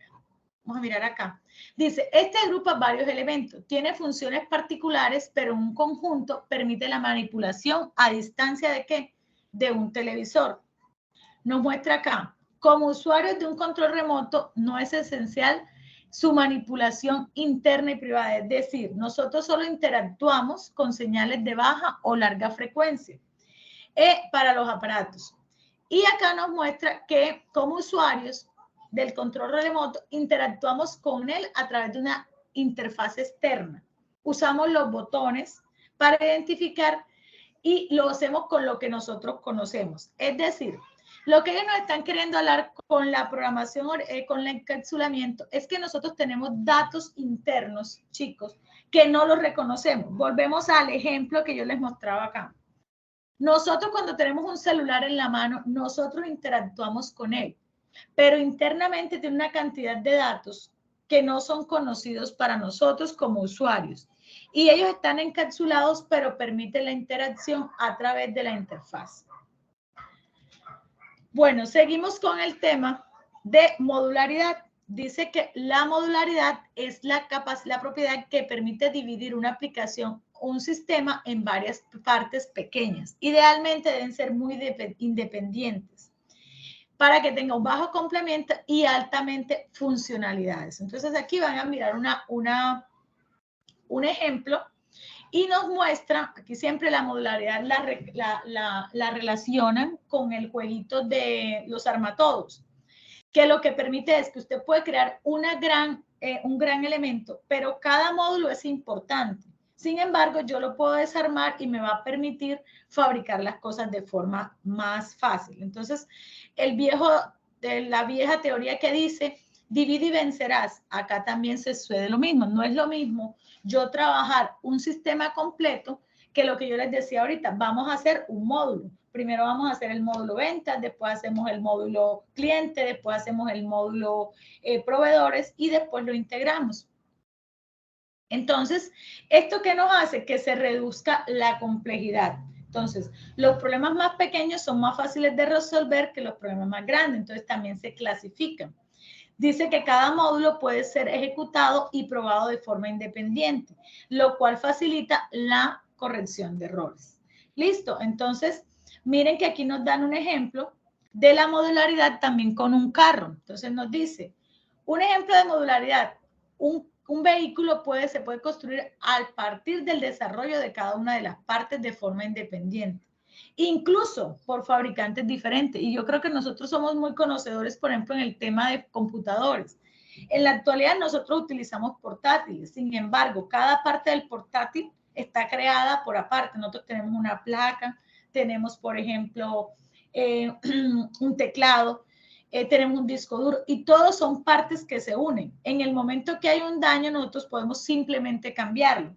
[SPEAKER 1] vamos a mirar acá. Dice, este agrupa varios elementos, tiene funciones particulares, pero un conjunto permite la manipulación a distancia de ¿qué? De un televisor. Nos muestra acá, como usuarios de un control remoto, no es esencial su manipulación interna y privada. Es decir, nosotros solo interactuamos con señales de baja o larga frecuencia para los aparatos. Y acá nos muestra que como usuarios del control remoto interactuamos con él a través de una interfaz externa. Usamos los botones para identificar y lo hacemos con lo que nosotros conocemos. Es decir, lo que ellos nos están queriendo hablar con la programación, con el encapsulamiento, es que nosotros tenemos datos internos, chicos, que no los reconocemos. Volvemos al ejemplo que yo les mostraba acá. Nosotros cuando tenemos un celular en la mano, nosotros interactuamos con él, pero internamente tiene una cantidad de datos que no son conocidos para nosotros como usuarios. Y ellos están encapsulados, pero permiten la interacción a través de la interfaz. Bueno, seguimos con el tema de modularidad. Dice que la modularidad es la propiedad que permite dividir una aplicación o un sistema en varias partes pequeñas. Idealmente deben ser muy independientes para que tenga un bajo complemento y altamente funcionalidades. Entonces aquí van a mirar un ejemplo y nos muestra, aquí siempre la modularidad la relacionan con el jueguito de los armatodos, que lo que permite es que usted puede crear un gran elemento, pero cada módulo es importante. Sin embargo, yo lo puedo desarmar y me va a permitir fabricar las cosas de forma más fácil. Entonces, la vieja teoría que dice, divide y vencerás, acá también se sucede lo mismo. No es lo mismo yo trabajar un sistema completo que lo que yo les decía ahorita, vamos a hacer un módulo. Primero vamos a hacer el módulo ventas, después hacemos el módulo cliente, después hacemos el módulo proveedores y después lo integramos. Entonces, ¿esto qué nos hace? Que se reduzca la complejidad. Entonces, los problemas más pequeños son más fáciles de resolver que los problemas más grandes, entonces también se clasifican. Dice que cada módulo puede ser ejecutado y probado de forma independiente, lo cual facilita la corrección de errores. Listo, entonces, miren que aquí nos dan un ejemplo de la modularidad también con un carro. Entonces nos dice, un ejemplo de modularidad, un vehículo se puede construir a partir del desarrollo de cada una de las partes de forma independiente, incluso por fabricantes diferentes. Y yo creo que nosotros somos muy conocedores, por ejemplo, en el tema de computadores. En la actualidad nosotros utilizamos portátiles, sin embargo, cada parte del portátil está creada por aparte. Nosotros tenemos una placa, tenemos, por ejemplo, un teclado, tenemos un disco duro y todos son partes que se unen. En el momento que hay un daño, nosotros podemos simplemente cambiarlo,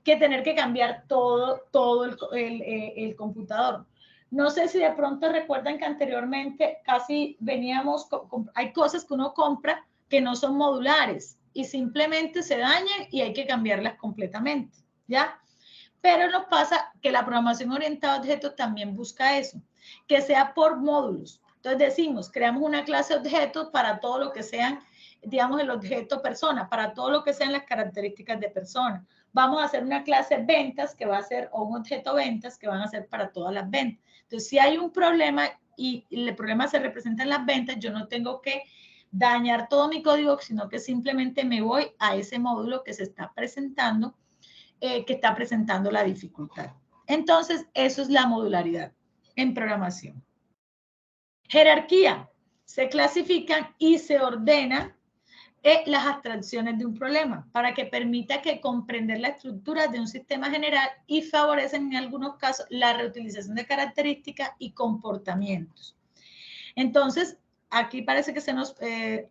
[SPEAKER 1] que tener que cambiar todo el computador. No sé si de pronto recuerdan que anteriormente casi veníamos, hay cosas que uno compra que no son modulares y simplemente se dañan y hay que cambiarlas completamente, ¿ya? Pero nos pasa que la programación orientada a objetos también busca eso, que sea por módulos. Entonces decimos, creamos una clase de objetos para todo lo que sean, digamos, el objeto persona, para todo lo que sean las características de persona. Vamos a hacer una clase ventas que va a ser, o un objeto ventas que van a ser para todas las ventas. Entonces, si hay un problema y el problema se representa en las ventas, yo no tengo que dañar todo mi código, sino que simplemente me voy a ese módulo que se está presentando, que está presentando la dificultad. Entonces, eso es la modularidad en programación. Jerarquía. Se clasifican y se ordenan las abstracciones de un problema para que permita que comprender la estructura de un sistema general y favorecen en algunos casos la reutilización de características y comportamientos. Entonces, aquí parece que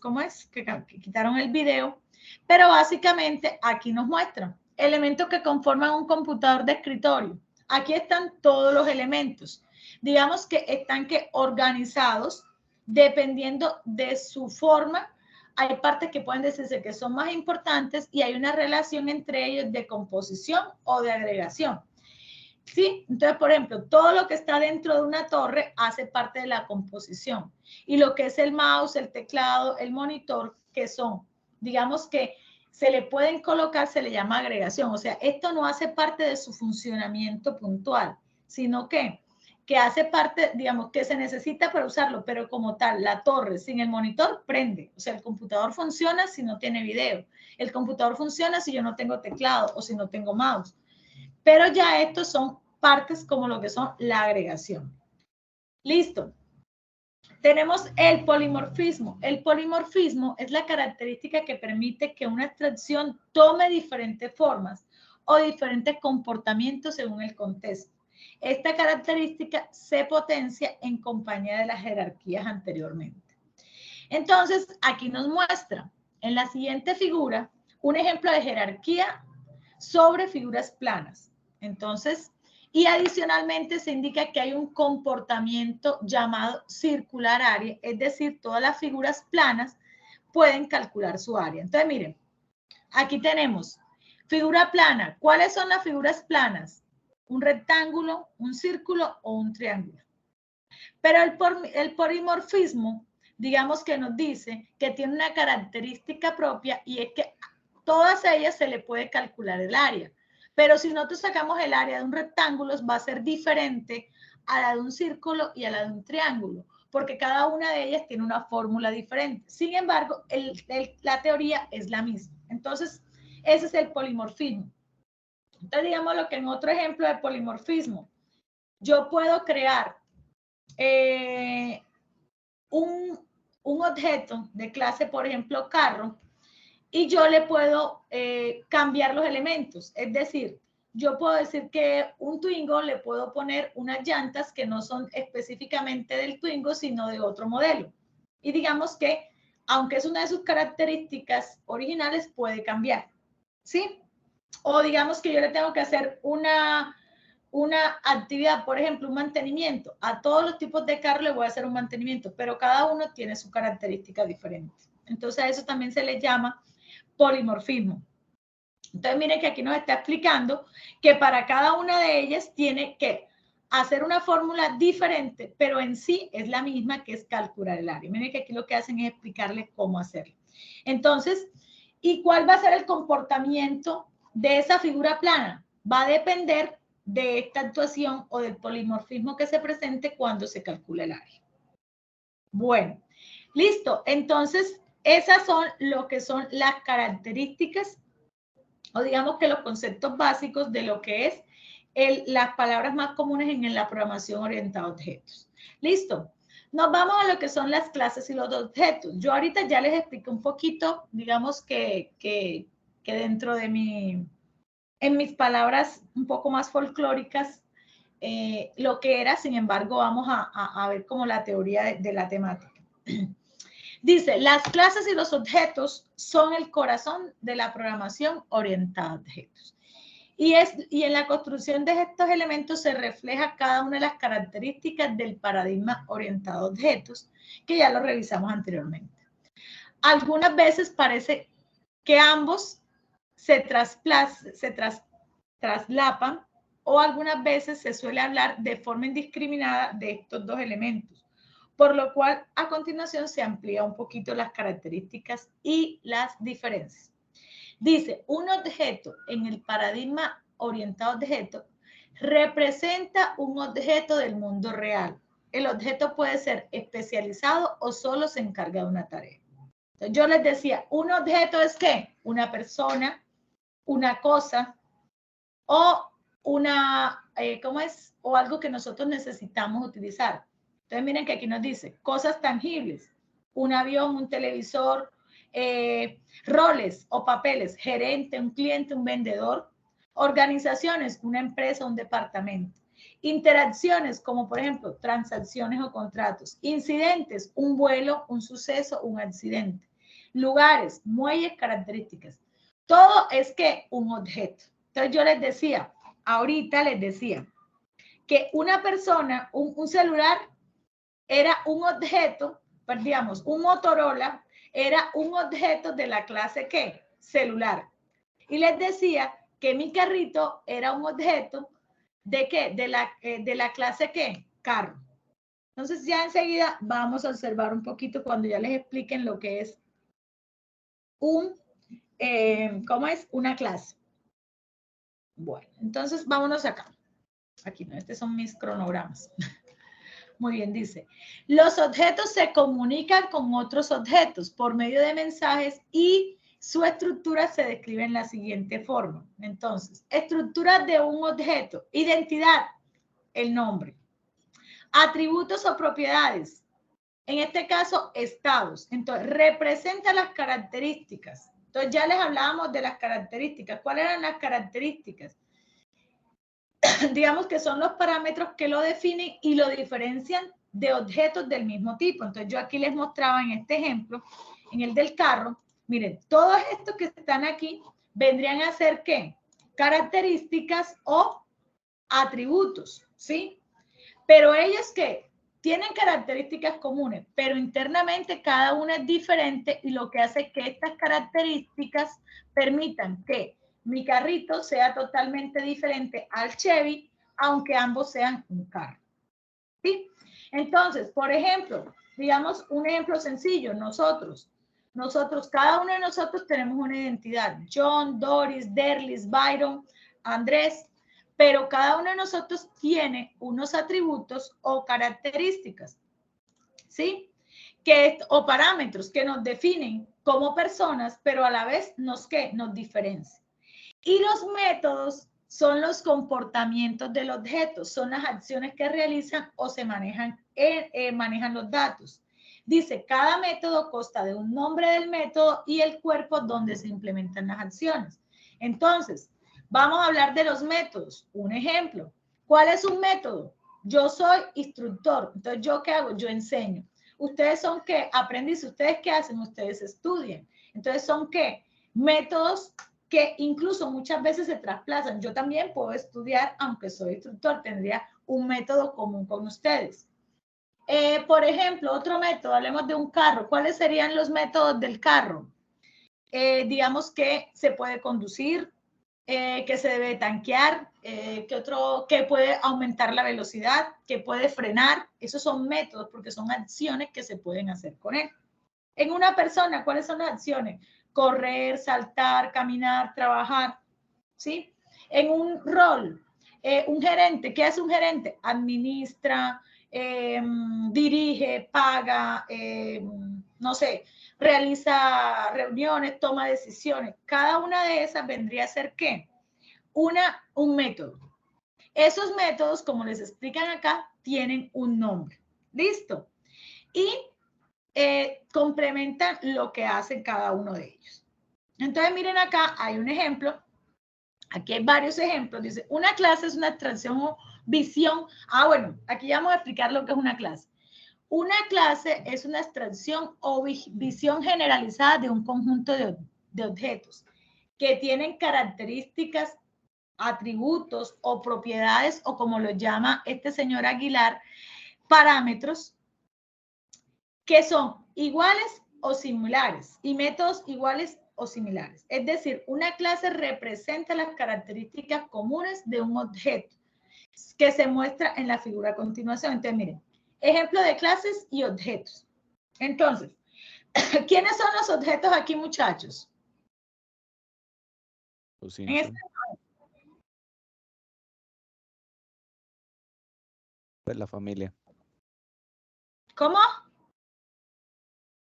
[SPEAKER 1] ¿cómo es? Que quitaron el video, pero básicamente aquí nos muestran elementos que conforman un computador de escritorio. Aquí están todos los elementos. Digamos que están organizados dependiendo de su forma. Hay partes que pueden decirse que son más importantes y hay una relación entre ellos de composición o de agregación. ¿Sí? Entonces, por ejemplo, todo lo que está dentro de una torre hace parte de la composición. Y lo que es el mouse, el teclado, el monitor, que son, digamos que se le pueden colocar, se le llama agregación. O sea, esto no hace parte de su funcionamiento puntual, sino que hace parte, digamos, que se necesita para usarlo, pero como tal, la torre sin el monitor prende. O sea, el computador funciona si no tiene video. El computador funciona si yo no tengo teclado o si no tengo mouse. Pero ya estos son partes como lo que son la agregación. Listo. Tenemos el polimorfismo. El polimorfismo es la característica que permite que una abstracción tome diferentes formas o diferentes comportamientos según el contexto. Esta característica se potencia en compañía de las jerarquías anteriormente. Entonces, aquí nos muestra en la siguiente figura un ejemplo de jerarquía sobre figuras planas. Entonces, Y adicionalmente se indica que hay un comportamiento llamado circular área, es decir, todas las figuras planas pueden calcular su área. Entonces, miren, aquí tenemos figura plana. ¿Cuáles son las figuras planas? Un rectángulo, un círculo o un triángulo. Pero el polimorfismo, digamos que nos dice que tiene una característica propia y es que todas ellas se le puede calcular el área. Pero si nosotros sacamos el área de un rectángulo, va a ser diferente a la de un círculo y a la de un triángulo, porque cada una de ellas tiene una fórmula diferente. Sin embargo, la teoría es la misma. Entonces, ese es el polimorfismo. Entonces, digamos lo que en otro ejemplo de polimorfismo, yo puedo crear un objeto de clase, por ejemplo, carro, y yo le puedo cambiar los elementos. Es decir, yo puedo decir que un Twingo le puedo poner unas llantas que no son específicamente del Twingo, sino de otro modelo. Y digamos que, aunque es una de sus características originales, puede cambiar. ¿Sí? O digamos que yo le tengo que hacer una actividad, por ejemplo, un mantenimiento. A todos los tipos de carro le voy a hacer un mantenimiento, pero cada uno tiene su característica diferente. Entonces, a eso también se le llama polimorfismo. Entonces, miren que aquí nos está explicando que para cada una de ellas tiene que hacer una fórmula diferente, pero en sí es la misma, que es calcular el área. Miren que aquí lo que hacen es explicarles cómo hacerlo. Entonces, ¿y cuál va a ser el comportamiento de esa figura plana? Va a depender de esta actuación o del polimorfismo que se presente cuando se calcula el área. Bueno, listo. Entonces, esas son lo que son las características, o digamos que los conceptos básicos de lo que es las palabras más comunes en la programación orientada a objetos. Listo. Nos vamos a lo que son las clases y los objetos. Yo ahorita ya les expliqué un poquito, digamos que dentro de en mis palabras un poco más folclóricas, lo que era. Sin embargo, vamos a ver como la teoría de la temática. Dice, las clases y los objetos son el corazón de la programación orientada a objetos. Y en la construcción de estos elementos se refleja cada una de las características del paradigma orientado a objetos, que ya lo revisamos anteriormente. Algunas veces parece que ambos se traslapan, o algunas veces se suele hablar de forma indiscriminada de estos dos elementos, por lo cual a continuación se amplía un poquito las características y las diferencias. Dice, un objeto en el paradigma orientado a objetos representa un objeto del mundo real. El objeto puede ser especializado o solo se encarga de una tarea. Entonces, yo les decía, un objeto es ¿qué? Una persona, una cosa o o algo que nosotros necesitamos utilizar. Entonces, miren que aquí nos dice cosas tangibles, un avión, un televisor, roles o papeles, gerente, un cliente, un vendedor, organizaciones, una empresa, un departamento, interacciones como por ejemplo transacciones o contratos, incidentes, un vuelo, un suceso, un accidente, lugares, muelles, características. Todo es que un objeto. Entonces yo les decía, ahorita les decía que una persona, un celular era un objeto, pues digamos, un Motorola era un objeto de la clase ¿qué? Celular. Y les decía que mi carrito era un objeto ¿de qué? De la clase ¿qué? Carro. Entonces ya enseguida vamos a observar un poquito cuando ya les expliquen lo que es ¿cómo es? Una clase. Bueno, entonces vámonos acá. Aquí no, estos son mis cronogramas. Muy bien, dice, los objetos se comunican con otros objetos por medio de mensajes y su estructura se describe en la siguiente forma. Entonces, estructura de un objeto, identidad, el nombre, atributos o propiedades, en este caso, estados. Entonces, representa las características. Entonces, ya les hablábamos de las características. ¿Cuáles eran las características? Digamos que son los parámetros que lo definen y lo diferencian de objetos del mismo tipo. Entonces yo aquí les mostraba en este ejemplo, en el del carro, miren, todos estos que están aquí vendrían a ser ¿qué? Características o atributos, ¿sí? Pero ellos que tienen características comunes, pero internamente cada una es diferente y lo que hace es que estas características permitan que mi carrito sea totalmente diferente al Chevy, aunque ambos sean un carro, ¿sí? Entonces, por ejemplo, digamos un ejemplo sencillo, nosotros, cada uno de nosotros tenemos una identidad, John, Doris, Derlis, Byron, Andrés, pero cada uno de nosotros tiene unos atributos o características, ¿sí? O parámetros que nos definen como personas, pero a la vez nos diferencian. Y los métodos son los comportamientos del objeto, son las acciones que realizan o se manejan los datos. Dice, cada método consta de un nombre del método y el cuerpo donde se implementan las acciones. Entonces, vamos a hablar de los métodos. Un ejemplo, ¿cuál es un método? Yo soy instructor, entonces ¿yo qué hago? Yo enseño. Ustedes son ¿qué? Aprendices. ¿Ustedes qué hacen? Ustedes estudian. Entonces son ¿qué? Métodos que incluso muchas veces se trasplazan. Yo también puedo estudiar, aunque soy instructor, tendría un método común con ustedes. Por ejemplo, otro método, hablemos de un carro. ¿Cuáles serían los métodos del carro? Digamos que se puede conducir, que se debe tanquear, que puede aumentar la velocidad, que puede frenar. Esos son métodos porque son acciones que se pueden hacer con él. En una persona, ¿cuáles son las acciones? Correr, saltar, caminar, trabajar, ¿sí? En un rol, un gerente, ¿qué hace un gerente? Administra, dirige, paga, no sé, realiza reuniones, toma decisiones. Cada una de esas vendría a ser ¿qué? Un método. Esos métodos, como les explican acá, tienen un nombre. ¿Listo? Y complementan lo que hacen cada uno de ellos. Entonces, miren acá, hay un ejemplo. Aquí hay varios ejemplos. Dice, una clase es una abstracción o visión. Bueno, aquí ya vamos a explicar lo que es una clase. Una clase es una abstracción o visión generalizada de un conjunto de objetos que tienen características, atributos o propiedades, o como lo llama este señor Aguilar, parámetros que son iguales o similares y métodos iguales o similares. Es decir, una clase representa las características comunes de un objeto que se muestra en la figura a continuación. Entonces, miren, ejemplo de clases y objetos. Entonces, ¿quiénes son los objetos aquí, muchachos?
[SPEAKER 5] Los
[SPEAKER 1] En este...
[SPEAKER 5] Pues la familia.
[SPEAKER 1] ¿Cómo?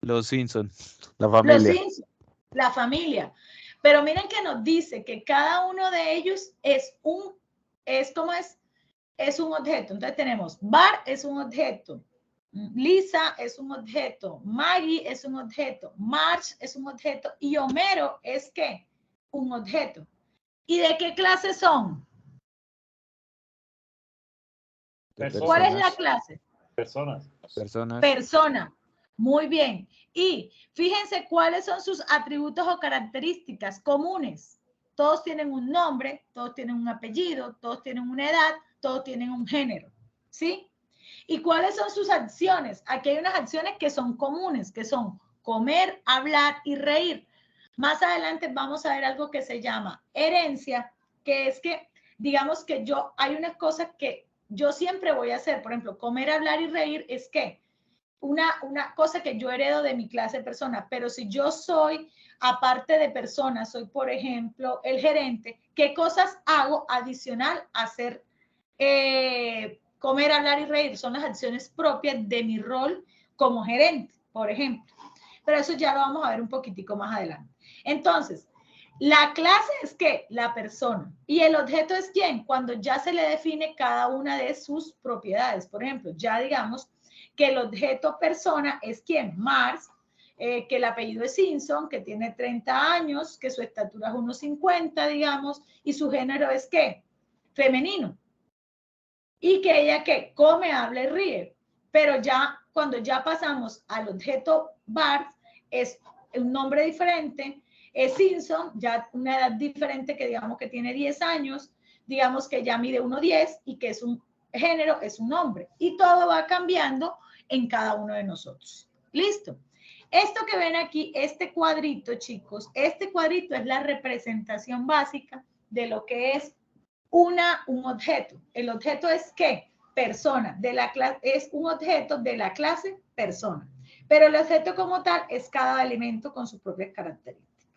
[SPEAKER 5] Los Simpsons, la familia.
[SPEAKER 1] Los Simpsons, la familia. Pero miren que nos dice que cada uno de ellos es un objeto. Entonces tenemos Bart es un objeto, Lisa es un objeto, Maggie es un objeto, Marge es un objeto y Homero es ¿qué? Un objeto. ¿Y de qué clase son?
[SPEAKER 2] Personas.
[SPEAKER 1] ¿Cuál es la clase?
[SPEAKER 2] Personas.
[SPEAKER 1] Persona. Muy bien. Y fíjense cuáles son sus atributos o características comunes. Todos tienen un nombre, todos tienen un apellido, todos tienen una edad, todos tienen un género. ¿Sí? ¿Y cuáles son sus acciones? Aquí hay unas acciones que son comunes, que son comer, hablar y reír. Más adelante vamos a ver algo que se llama herencia, que es que, digamos que hay unas cosas que yo siempre voy a hacer. Por ejemplo, comer, hablar y reír es que una cosa que yo heredo de mi clase de persona, pero si yo soy, aparte de persona, soy, por ejemplo, el gerente, ¿qué cosas hago adicional a hacer comer, hablar y reír? Son las acciones propias de mi rol como gerente, por ejemplo. Pero eso ya lo vamos a ver un poquitico más adelante. Entonces, la clase es ¿qué? La persona. ¿Y el objeto es quién? Cuando ya se le define cada una de sus propiedades. Por ejemplo, ya digamos que el objeto persona es ¿quién? Mars, que el apellido es Simpson, que tiene 30 años, que su estatura es 1,50, digamos, y su género es ¿qué? Femenino. Y que ella ¿qué? Come, habla y ríe. Pero ya, cuando ya pasamos al objeto Bart, es un nombre diferente, es Simpson, ya una edad diferente, que digamos que tiene 10 años, digamos que ya mide 1,10 y que es un género, es un hombre. Y todo va cambiando en cada uno de nosotros. ¿Listo? Esto que ven aquí, este cuadrito, chicos, este cuadrito es la representación básica de lo que es un objeto. El objeto es ¿qué? Persona. Es un objeto de la clase persona. Pero el objeto como tal es cada elemento con sus propias características.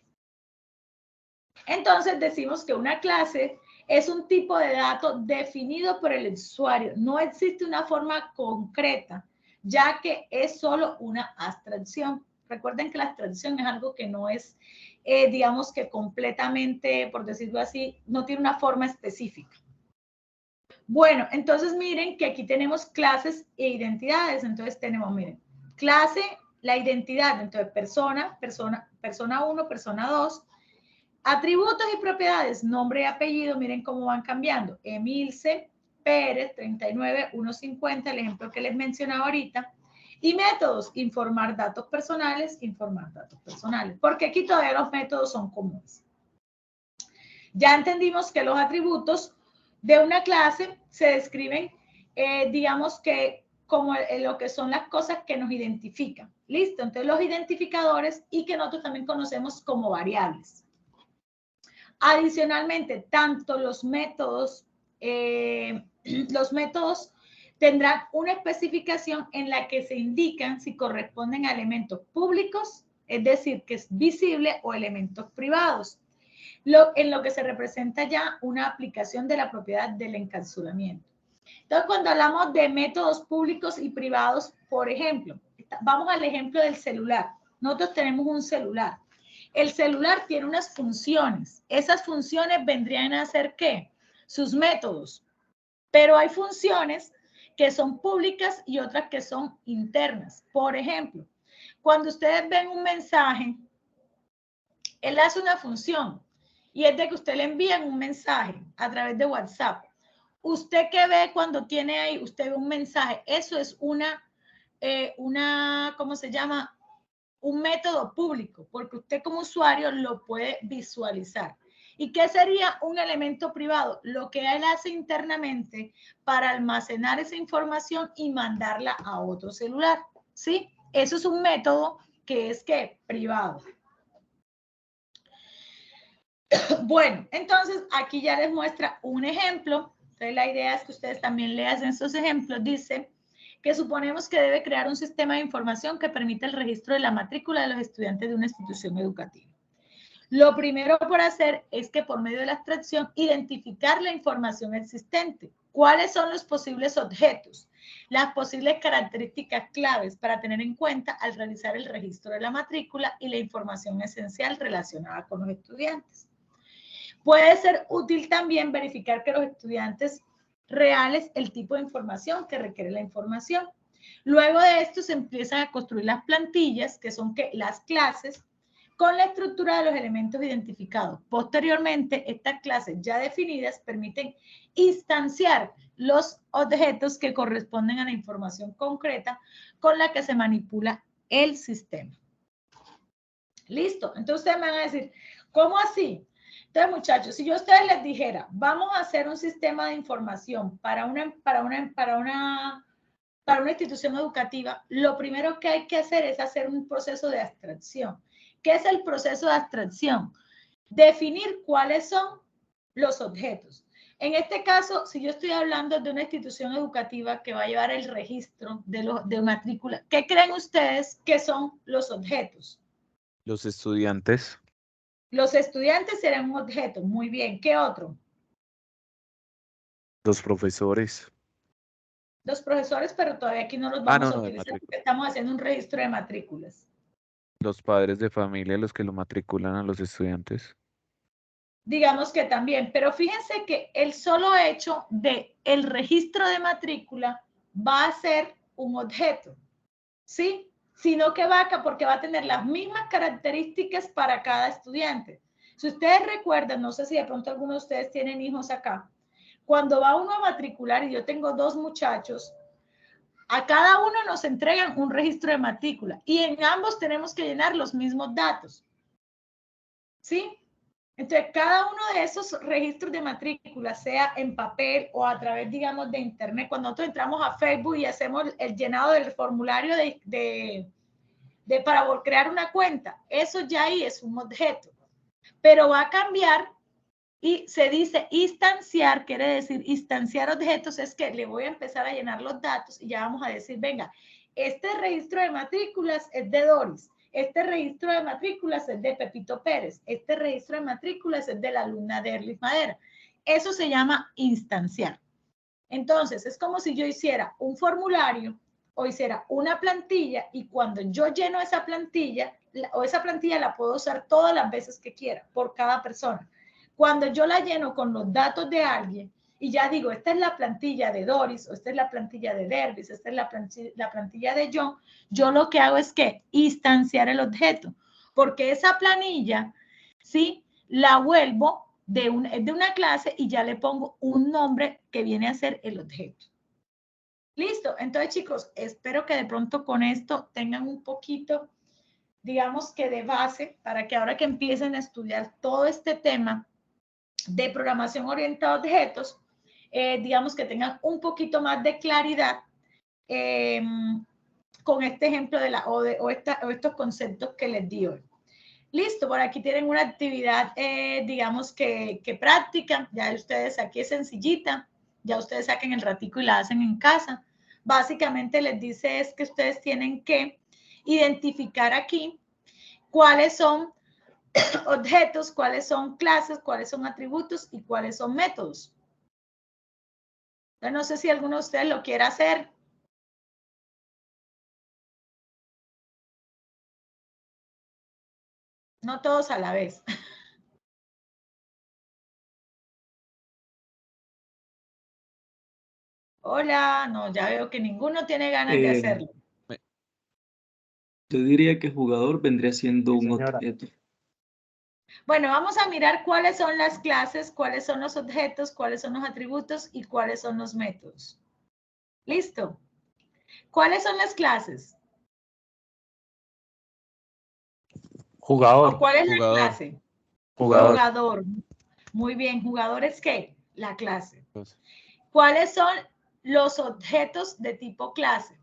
[SPEAKER 1] Entonces decimos que una clase es un tipo de dato definido por el usuario. No existe una forma concreta, ya que es solo una abstracción. Recuerden que la abstracción es algo que no es, digamos que completamente, por decirlo así, no tiene una forma específica. Bueno, entonces miren que aquí tenemos clases e identidades. Entonces tenemos, miren, clase, la identidad, entonces persona 1, persona 2. Atributos y propiedades, nombre y apellido, miren cómo van cambiando. Emilce Pérez, 39, 150, el ejemplo que les mencionaba ahorita. Y métodos, informar datos personales, porque aquí todavía los métodos son comunes. Ya entendimos que los atributos de una clase se describen, digamos que como lo que son las cosas que nos identifican. ¿Listo? Entonces los identificadores y que nosotros también conocemos como variables. Adicionalmente, tanto los métodos tendrán una especificación en la que se indican si corresponden a elementos públicos, es decir, que es visible, o elementos privados, en lo que se representa ya una aplicación de la propiedad del encapsulamiento. Entonces, cuando hablamos de métodos públicos y privados, por ejemplo, vamos al ejemplo del celular. Nosotros tenemos un celular. El celular tiene unas funciones. Esas funciones vendrían a ser ¿qué? Sus métodos. Pero hay funciones que son públicas y otras que son internas. Por ejemplo, cuando ustedes ven un mensaje, él hace una función y es de que usted le envían un mensaje a través de WhatsApp. ¿Usted qué ve cuando tiene ahí, usted ve un mensaje? Eso es ¿cómo se llama? Un método público, porque usted como usuario lo puede visualizar. ¿Y qué sería un elemento privado? Lo que él hace internamente para almacenar esa información y mandarla a otro celular, ¿sí? Eso es un método que es ¿qué? Privado. Bueno, entonces aquí ya les muestra un ejemplo. Entonces la idea es que ustedes también lean esos ejemplos. Dice que suponemos que debe crear un sistema de información que permita el registro de la matrícula de los estudiantes de una institución educativa. Lo primero por hacer es que por medio de la abstracción identificar la información existente. ¿Cuáles son los posibles objetos? Las posibles características claves para tener en cuenta al realizar el registro de la matrícula y la información esencial relacionada con los estudiantes. Puede ser útil también verificar que los estudiantes reales el tipo de información que requiere la información. Luego de esto se empiezan a construir las plantillas, que son las clases, con la estructura de los elementos identificados. Posteriormente, estas clases ya definidas permiten instanciar los objetos que corresponden a la información concreta con la que se manipula el sistema. ¿Listo? Entonces ustedes me van a decir, ¿cómo así? Entonces, muchachos, si yo a ustedes les dijera, vamos a hacer un sistema de información para una institución educativa, lo primero que hay que hacer es hacer un proceso de abstracción. ¿Qué es el proceso de abstracción? Definir cuáles son los objetos. En este caso, si yo estoy hablando de una institución educativa que va a llevar el registro de matrícula, ¿qué creen ustedes que son los objetos?
[SPEAKER 5] Los estudiantes.
[SPEAKER 1] Los estudiantes serán un objeto. Muy bien. ¿Qué otro?
[SPEAKER 5] Los profesores.
[SPEAKER 1] Los profesores, pero todavía aquí no los vamos a utilizar porque estamos haciendo un registro de matrículas.
[SPEAKER 5] Los padres de familia, los que lo matriculan a los estudiantes.
[SPEAKER 1] Digamos que también, pero fíjense que el solo hecho de el registro de matrícula va a ser un objeto, ¿sí? Sino que porque va a tener las mismas características para cada estudiante. Si ustedes recuerdan, no sé si de pronto algunos de ustedes tienen hijos acá, cuando va uno a matricular, y yo tengo 2 muchachos, a cada uno nos entregan un registro de matrícula y en ambos tenemos que llenar los mismos datos, ¿sí? Entonces, cada uno de esos registros de matrícula, sea en papel o a través, digamos, de internet, cuando nosotros entramos a Facebook y hacemos el llenado del formulario para crear una cuenta, eso ya ahí es un objeto, pero va a cambiar y se dice instanciar, quiere decir instanciar objetos, es que le voy a empezar a llenar los datos y ya vamos a decir, venga, este registro de matrículas es de Doris, este registro de matrículas es de Pepito Pérez, este registro de matrículas es de la alumna de Erlis Madera. Eso se llama instanciar. Entonces, es como si yo hiciera un formulario o hiciera una plantilla y cuando yo lleno esa plantilla, esa plantilla la puedo usar todas las veces que quiera, por cada persona. Cuando yo la lleno con los datos de alguien y ya digo, esta es la plantilla de Doris, o esta es la plantilla de Dervis, esta es la plantilla de John, yo lo que hago es que instanciar el objeto, porque esa planilla, ¿sí? La vuelvo de una clase y ya le pongo un nombre que viene a ser el objeto. Listo, entonces chicos, espero que de pronto con esto tengan un poquito, digamos que de base, para que ahora que empiecen a estudiar todo este tema de programación orientada a objetos, digamos que tengan un poquito más de claridad con este ejemplo o estos conceptos que les di hoy. Listo, por aquí tienen una actividad, digamos que práctica, ya ustedes aquí es sencillita, ya ustedes saquen el ratico y la hacen en casa. Básicamente les dice es que ustedes tienen que identificar aquí cuáles son objetos, cuáles son clases, cuáles son atributos y cuáles son métodos. Yo no sé si alguno de ustedes lo quiere hacer. No todos a la vez. Hola, no, ya veo que ninguno tiene ganas de hacerlo.
[SPEAKER 3] Yo diría que jugador vendría siendo
[SPEAKER 2] Sí,
[SPEAKER 3] un
[SPEAKER 2] señora.
[SPEAKER 3] objeto.
[SPEAKER 1] Bueno, vamos a mirar cuáles son las clases, cuáles son los objetos, cuáles son los atributos y cuáles son los métodos. ¿Listo? ¿Cuáles son las clases?
[SPEAKER 2] Jugador.
[SPEAKER 1] ¿O cuál es
[SPEAKER 5] Jugador.
[SPEAKER 1] la clase?
[SPEAKER 2] Jugador.
[SPEAKER 1] Jugador. Muy bien, jugador es ¿qué? La clase.
[SPEAKER 5] Pues,
[SPEAKER 1] ¿Cuáles son los objetos de tipo clase?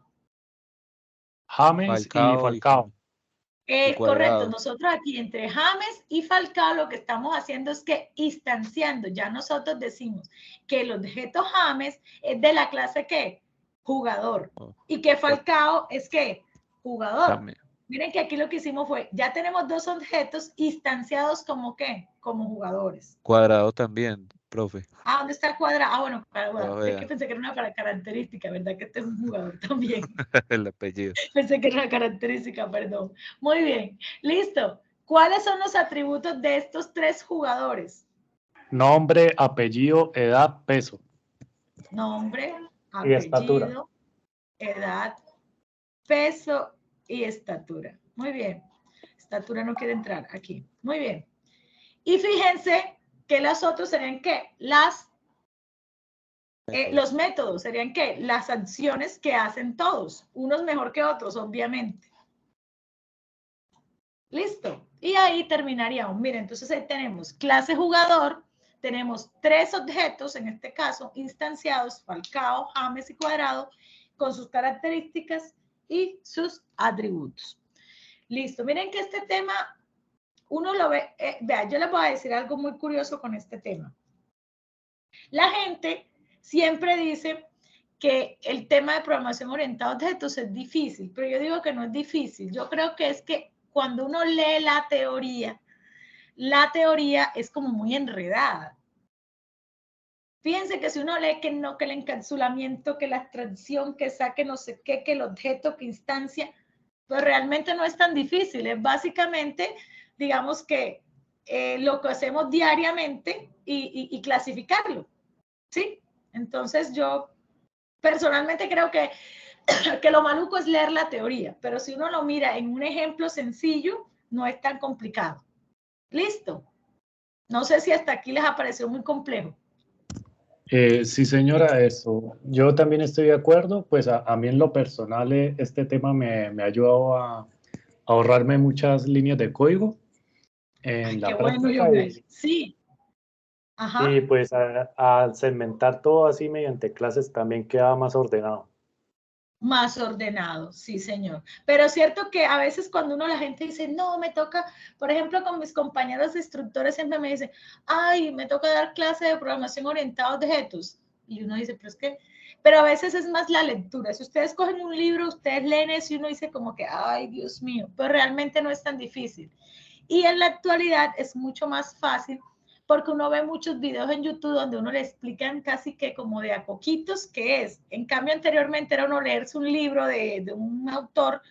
[SPEAKER 2] James
[SPEAKER 5] Falcao
[SPEAKER 2] y Falcao.
[SPEAKER 1] Correcto,
[SPEAKER 5] Cuadrado.
[SPEAKER 1] nosotros aquí entre James y Falcao lo que estamos haciendo es que instanciando, ya nosotros decimos que el objeto James es de la clase ¿qué? Jugador.
[SPEAKER 5] Oh.
[SPEAKER 1] Y que Falcao es ¿qué? Jugador.
[SPEAKER 5] También.
[SPEAKER 1] Miren que aquí lo que hicimos fue, ya tenemos dos objetos instanciados como ¿qué? Como jugadores.
[SPEAKER 5] Cuadrado también, profe.
[SPEAKER 1] Ah, ¿dónde está el cuadrado? Ah, bueno,
[SPEAKER 5] Lo
[SPEAKER 1] es
[SPEAKER 5] vea.
[SPEAKER 1] que pensé que era una característica, ¿verdad? Que este es un jugador también.
[SPEAKER 5] El apellido.
[SPEAKER 1] Pensé que era una característica, perdón. Muy bien, listo. ¿Cuáles son los atributos de estos tres jugadores?
[SPEAKER 2] Nombre, apellido, edad, peso.
[SPEAKER 1] Nombre,
[SPEAKER 2] Y estatura.
[SPEAKER 1] apellido, edad, peso y estatura. Muy bien. Estatura no quiere entrar aquí. Muy bien. Y fíjense que los otros serían ¿qué? Los métodos serían ¿qué? Las acciones que hacen todos. Unos mejor que otros, obviamente. Listo. Y ahí terminaríamos. Miren, entonces ahí tenemos clase jugador, tenemos tres objetos, en este caso, instanciados, Falcao, James y Cuadrado, con sus características y sus atributos. Listo. Miren que este tema, uno lo ve, vea, yo les voy a decir algo muy curioso con este tema. La gente siempre dice que el tema de programación orientada a objetos es difícil, pero yo digo que no es difícil. Yo creo que es que cuando uno lee la teoría es como muy enredada. Fíjense que si uno lee que no, que el encapsulamiento, que la abstracción, que saque no sé qué, que el objeto, que instancia, pues realmente no es tan difícil. Es básicamente, digamos que lo que hacemos diariamente y clasificarlo, ¿sí? Entonces yo personalmente creo que lo maluco es leer la teoría, pero si uno lo mira en un ejemplo sencillo, no es tan complicado. ¿Listo? No sé si hasta aquí les ha parecido muy complejo.
[SPEAKER 2] Sí, señora, eso. Yo también estoy de acuerdo. Pues a mí en lo personal este tema me ha ayudado a ahorrarme muchas líneas de código. en la
[SPEAKER 1] Qué bueno,
[SPEAKER 2] práctica
[SPEAKER 1] sí. Ajá.
[SPEAKER 2] y pues al segmentar todo así mediante clases también queda más ordenado.
[SPEAKER 1] Más ordenado, sí, señor. Pero es cierto que a veces cuando la gente dice, no, me toca, por ejemplo, con mis compañeros instructores siempre me dicen, ay, me toca dar clase de programación orientada a objetos. Y uno dice, pero a veces es más la lectura. Si ustedes cogen un libro, ustedes leen eso y uno dice como que, ay, Dios mío, pero realmente no es tan difícil. Y en la actualidad es mucho más fácil porque uno ve muchos videos en YouTube donde uno le explican casi que como de a poquitos qué es. En cambio, anteriormente era uno leerse un libro de un autor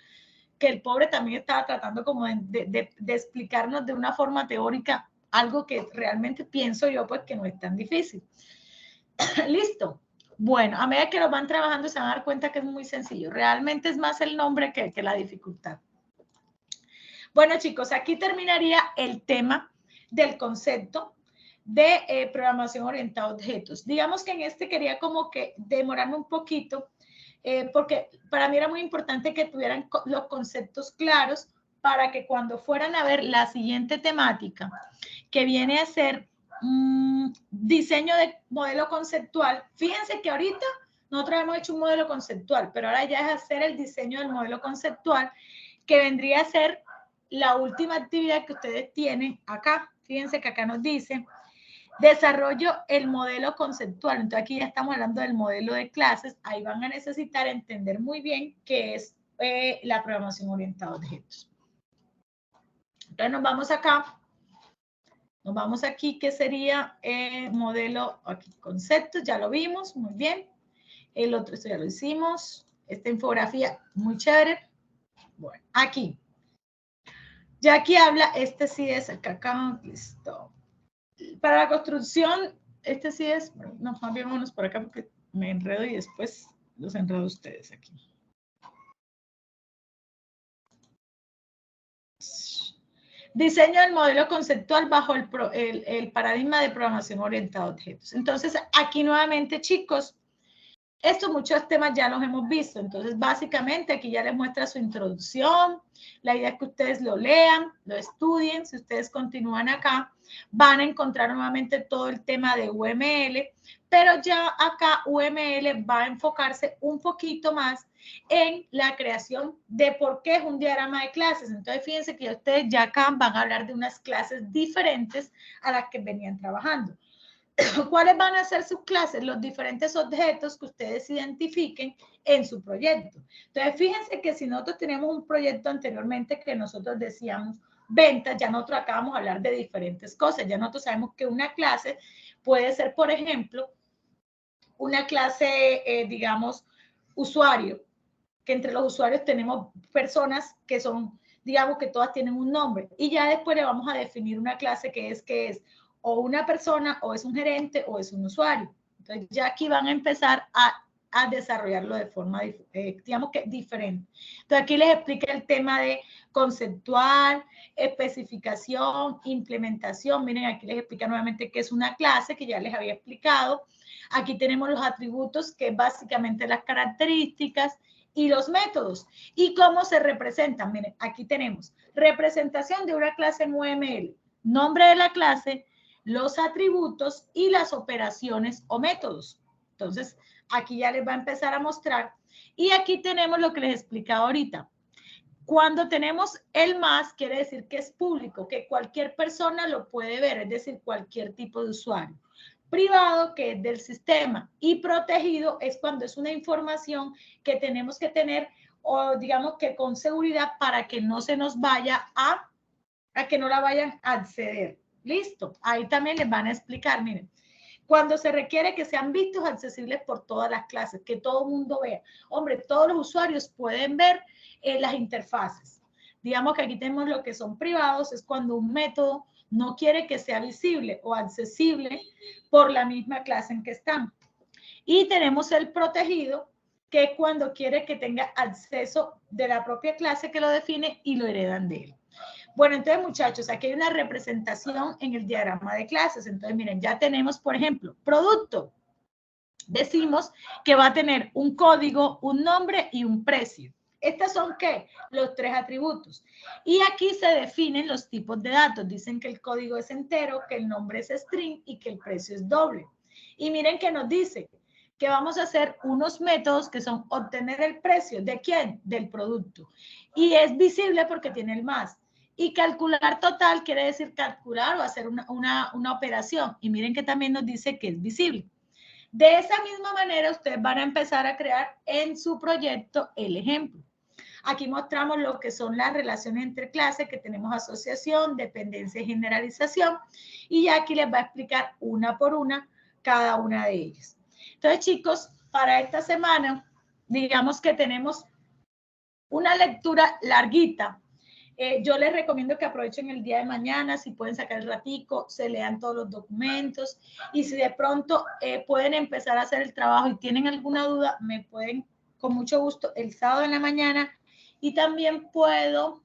[SPEAKER 1] que el pobre también estaba tratando como de explicarnos de una forma teórica algo que realmente pienso yo pues que no es tan difícil. Listo. Bueno, a medida que lo van trabajando se van a dar cuenta que es muy sencillo. Realmente es más el nombre que la dificultad. Bueno, chicos, aquí terminaría el tema del concepto de programación orientada a objetos. Digamos que en este quería como que demorarme un poquito, porque para mí era muy importante que tuvieran los conceptos claros para que cuando fueran a ver la siguiente temática, que viene a ser diseño de modelo conceptual. Fíjense que ahorita nosotros hemos hecho un modelo conceptual, pero ahora ya es hacer el diseño del modelo conceptual, que vendría a ser la última actividad que ustedes tienen acá. Fíjense que acá nos dice desarrollo el modelo conceptual. Entonces aquí ya estamos hablando del modelo de clases. Ahí van a necesitar entender muy bien qué es la programación orientada a objetos. Entonces nos vamos acá. Nos vamos aquí, que sería modelo, aquí, conceptos, ya lo vimos, muy bien. El otro, esto ya lo hicimos. Esta infografía, muy chévere. Bueno, aquí. Ya aquí habla, este sí es acá, listo. Para la construcción, este sí es, no, más bien vámonos por acá porque me enredo y después los enredo ustedes aquí. Diseño del modelo conceptual bajo el paradigma de programación orientada a objetos. Entonces, aquí nuevamente, chicos, estos muchos temas ya los hemos visto. Entonces, básicamente, aquí ya les muestra su introducción. La idea es que ustedes lo lean, lo estudien. Si ustedes continúan acá, van a encontrar nuevamente todo el tema de UML, pero ya acá UML va a enfocarse un poquito más en la creación de por qué es un diagrama de clases. Entonces, fíjense que ustedes ya acá van a hablar de unas clases diferentes a las que venían trabajando. ¿Cuáles van a ser sus clases? Los diferentes objetos que ustedes identifiquen en su proyecto. Entonces, fíjense que si nosotros teníamos un proyecto anteriormente que nosotros decíamos ventas, ya nosotros acabamos de hablar de diferentes cosas. Ya nosotros sabemos que una clase puede ser, por ejemplo, una clase, digamos, usuario, que entre los usuarios tenemos personas que son, digamos, que todas tienen un nombre. Y ya después le vamos a definir una clase que es o una persona, o es un gerente, o es un usuario. Entonces, ya aquí van a empezar a desarrollarlo de forma, digamos que diferente. Entonces, aquí les explica el tema de conceptual, especificación, implementación. Miren, aquí les explica nuevamente qué es una clase, que ya les había explicado. Aquí tenemos los atributos, que es básicamente las características, y los métodos. ¿Y cómo se representan? Miren, aquí tenemos representación de una clase en UML, nombre de la clase, los atributos y las operaciones o métodos. Entonces, aquí ya les va a empezar a mostrar. Y aquí tenemos lo que les explicaba ahorita. Cuando tenemos el más, quiere decir que es público, que cualquier persona lo puede ver, es decir, cualquier tipo de usuario. Privado, que es del sistema, y protegido es cuando es una información que tenemos que tener, o digamos que con seguridad, para que no se nos vaya a que no la vayan a acceder. Listo, ahí también les van a explicar, miren, cuando se requiere que sean vistos, accesibles por todas las clases, que todo el mundo vea. Hombre, todos los usuarios pueden ver las interfaces. Digamos que aquí tenemos lo que son privados, es cuando un método no quiere que sea visible o accesible por la misma clase en que están. Y tenemos el protegido, que es cuando quiere que tenga acceso de la propia clase que lo define y lo heredan de él. Bueno, entonces, muchachos, aquí hay una representación en el diagrama de clases. Entonces, miren, ya tenemos, por ejemplo, producto. Decimos que va a tener un código, un nombre y un precio. Estas son, ¿qué? Los 3 atributos. Y aquí se definen los tipos de datos. Dicen que el código es entero, que el nombre es string y que el precio es doble. Y miren que nos dice que vamos a hacer unos métodos que son obtener el precio. ¿De quién? Del producto. Y es visible porque tiene el más. Y calcular total quiere decir calcular o hacer una operación. Y miren que también nos dice que es visible. De esa misma manera, ustedes van a empezar a crear en su proyecto el ejemplo. Aquí mostramos lo que son las relaciones entre clases, que tenemos asociación, dependencia y generalización. Y ya aquí les va a explicar una por una cada una de ellas. Entonces, chicos, para esta semana, digamos que tenemos una lectura larguita. Yo les recomiendo que aprovechen el día de mañana, si pueden sacar el ratico, se lean todos los documentos y si de pronto pueden empezar a hacer el trabajo y tienen alguna duda, me pueden con mucho gusto el sábado en la mañana y también puedo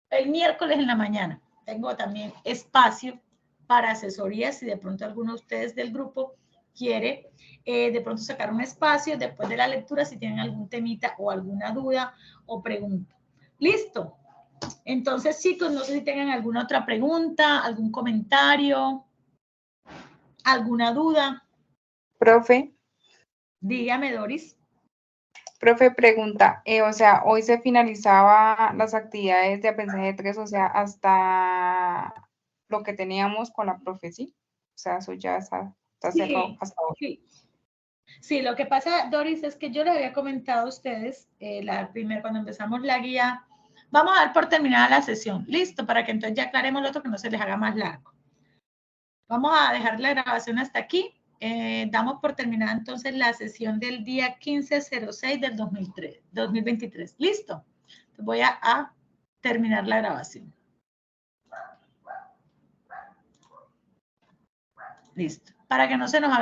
[SPEAKER 1] el miércoles en la mañana. Tengo también espacio para asesoría si de pronto alguno de ustedes del grupo quiere de pronto sacar un espacio después de la lectura si tienen algún temita o alguna duda o pregunta. ¿Listo? Entonces, chicos, no sé si tengan alguna otra pregunta, algún comentario, alguna duda.
[SPEAKER 6] Profe.
[SPEAKER 1] Dígame, Doris.
[SPEAKER 6] Profe, pregunta, o sea, hoy se finalizaba las actividades de aprendizaje 3, o sea, hasta lo que teníamos con la profe, ¿sí? O sea, eso ya está cerrado hasta hoy.
[SPEAKER 1] Sí. Sí, lo que pasa, Doris, es que yo les había comentado a ustedes, cuando empezamos la guía, vamos a dar por terminada la sesión. Listo, para que entonces ya aclaremos lo otro que no se les haga más largo. Vamos a dejar la grabación hasta aquí. Damos por terminada entonces la sesión del día 15/06 del 2023. ¿Listo? Entonces voy a terminar la grabación. Listo. Para que no se nos haga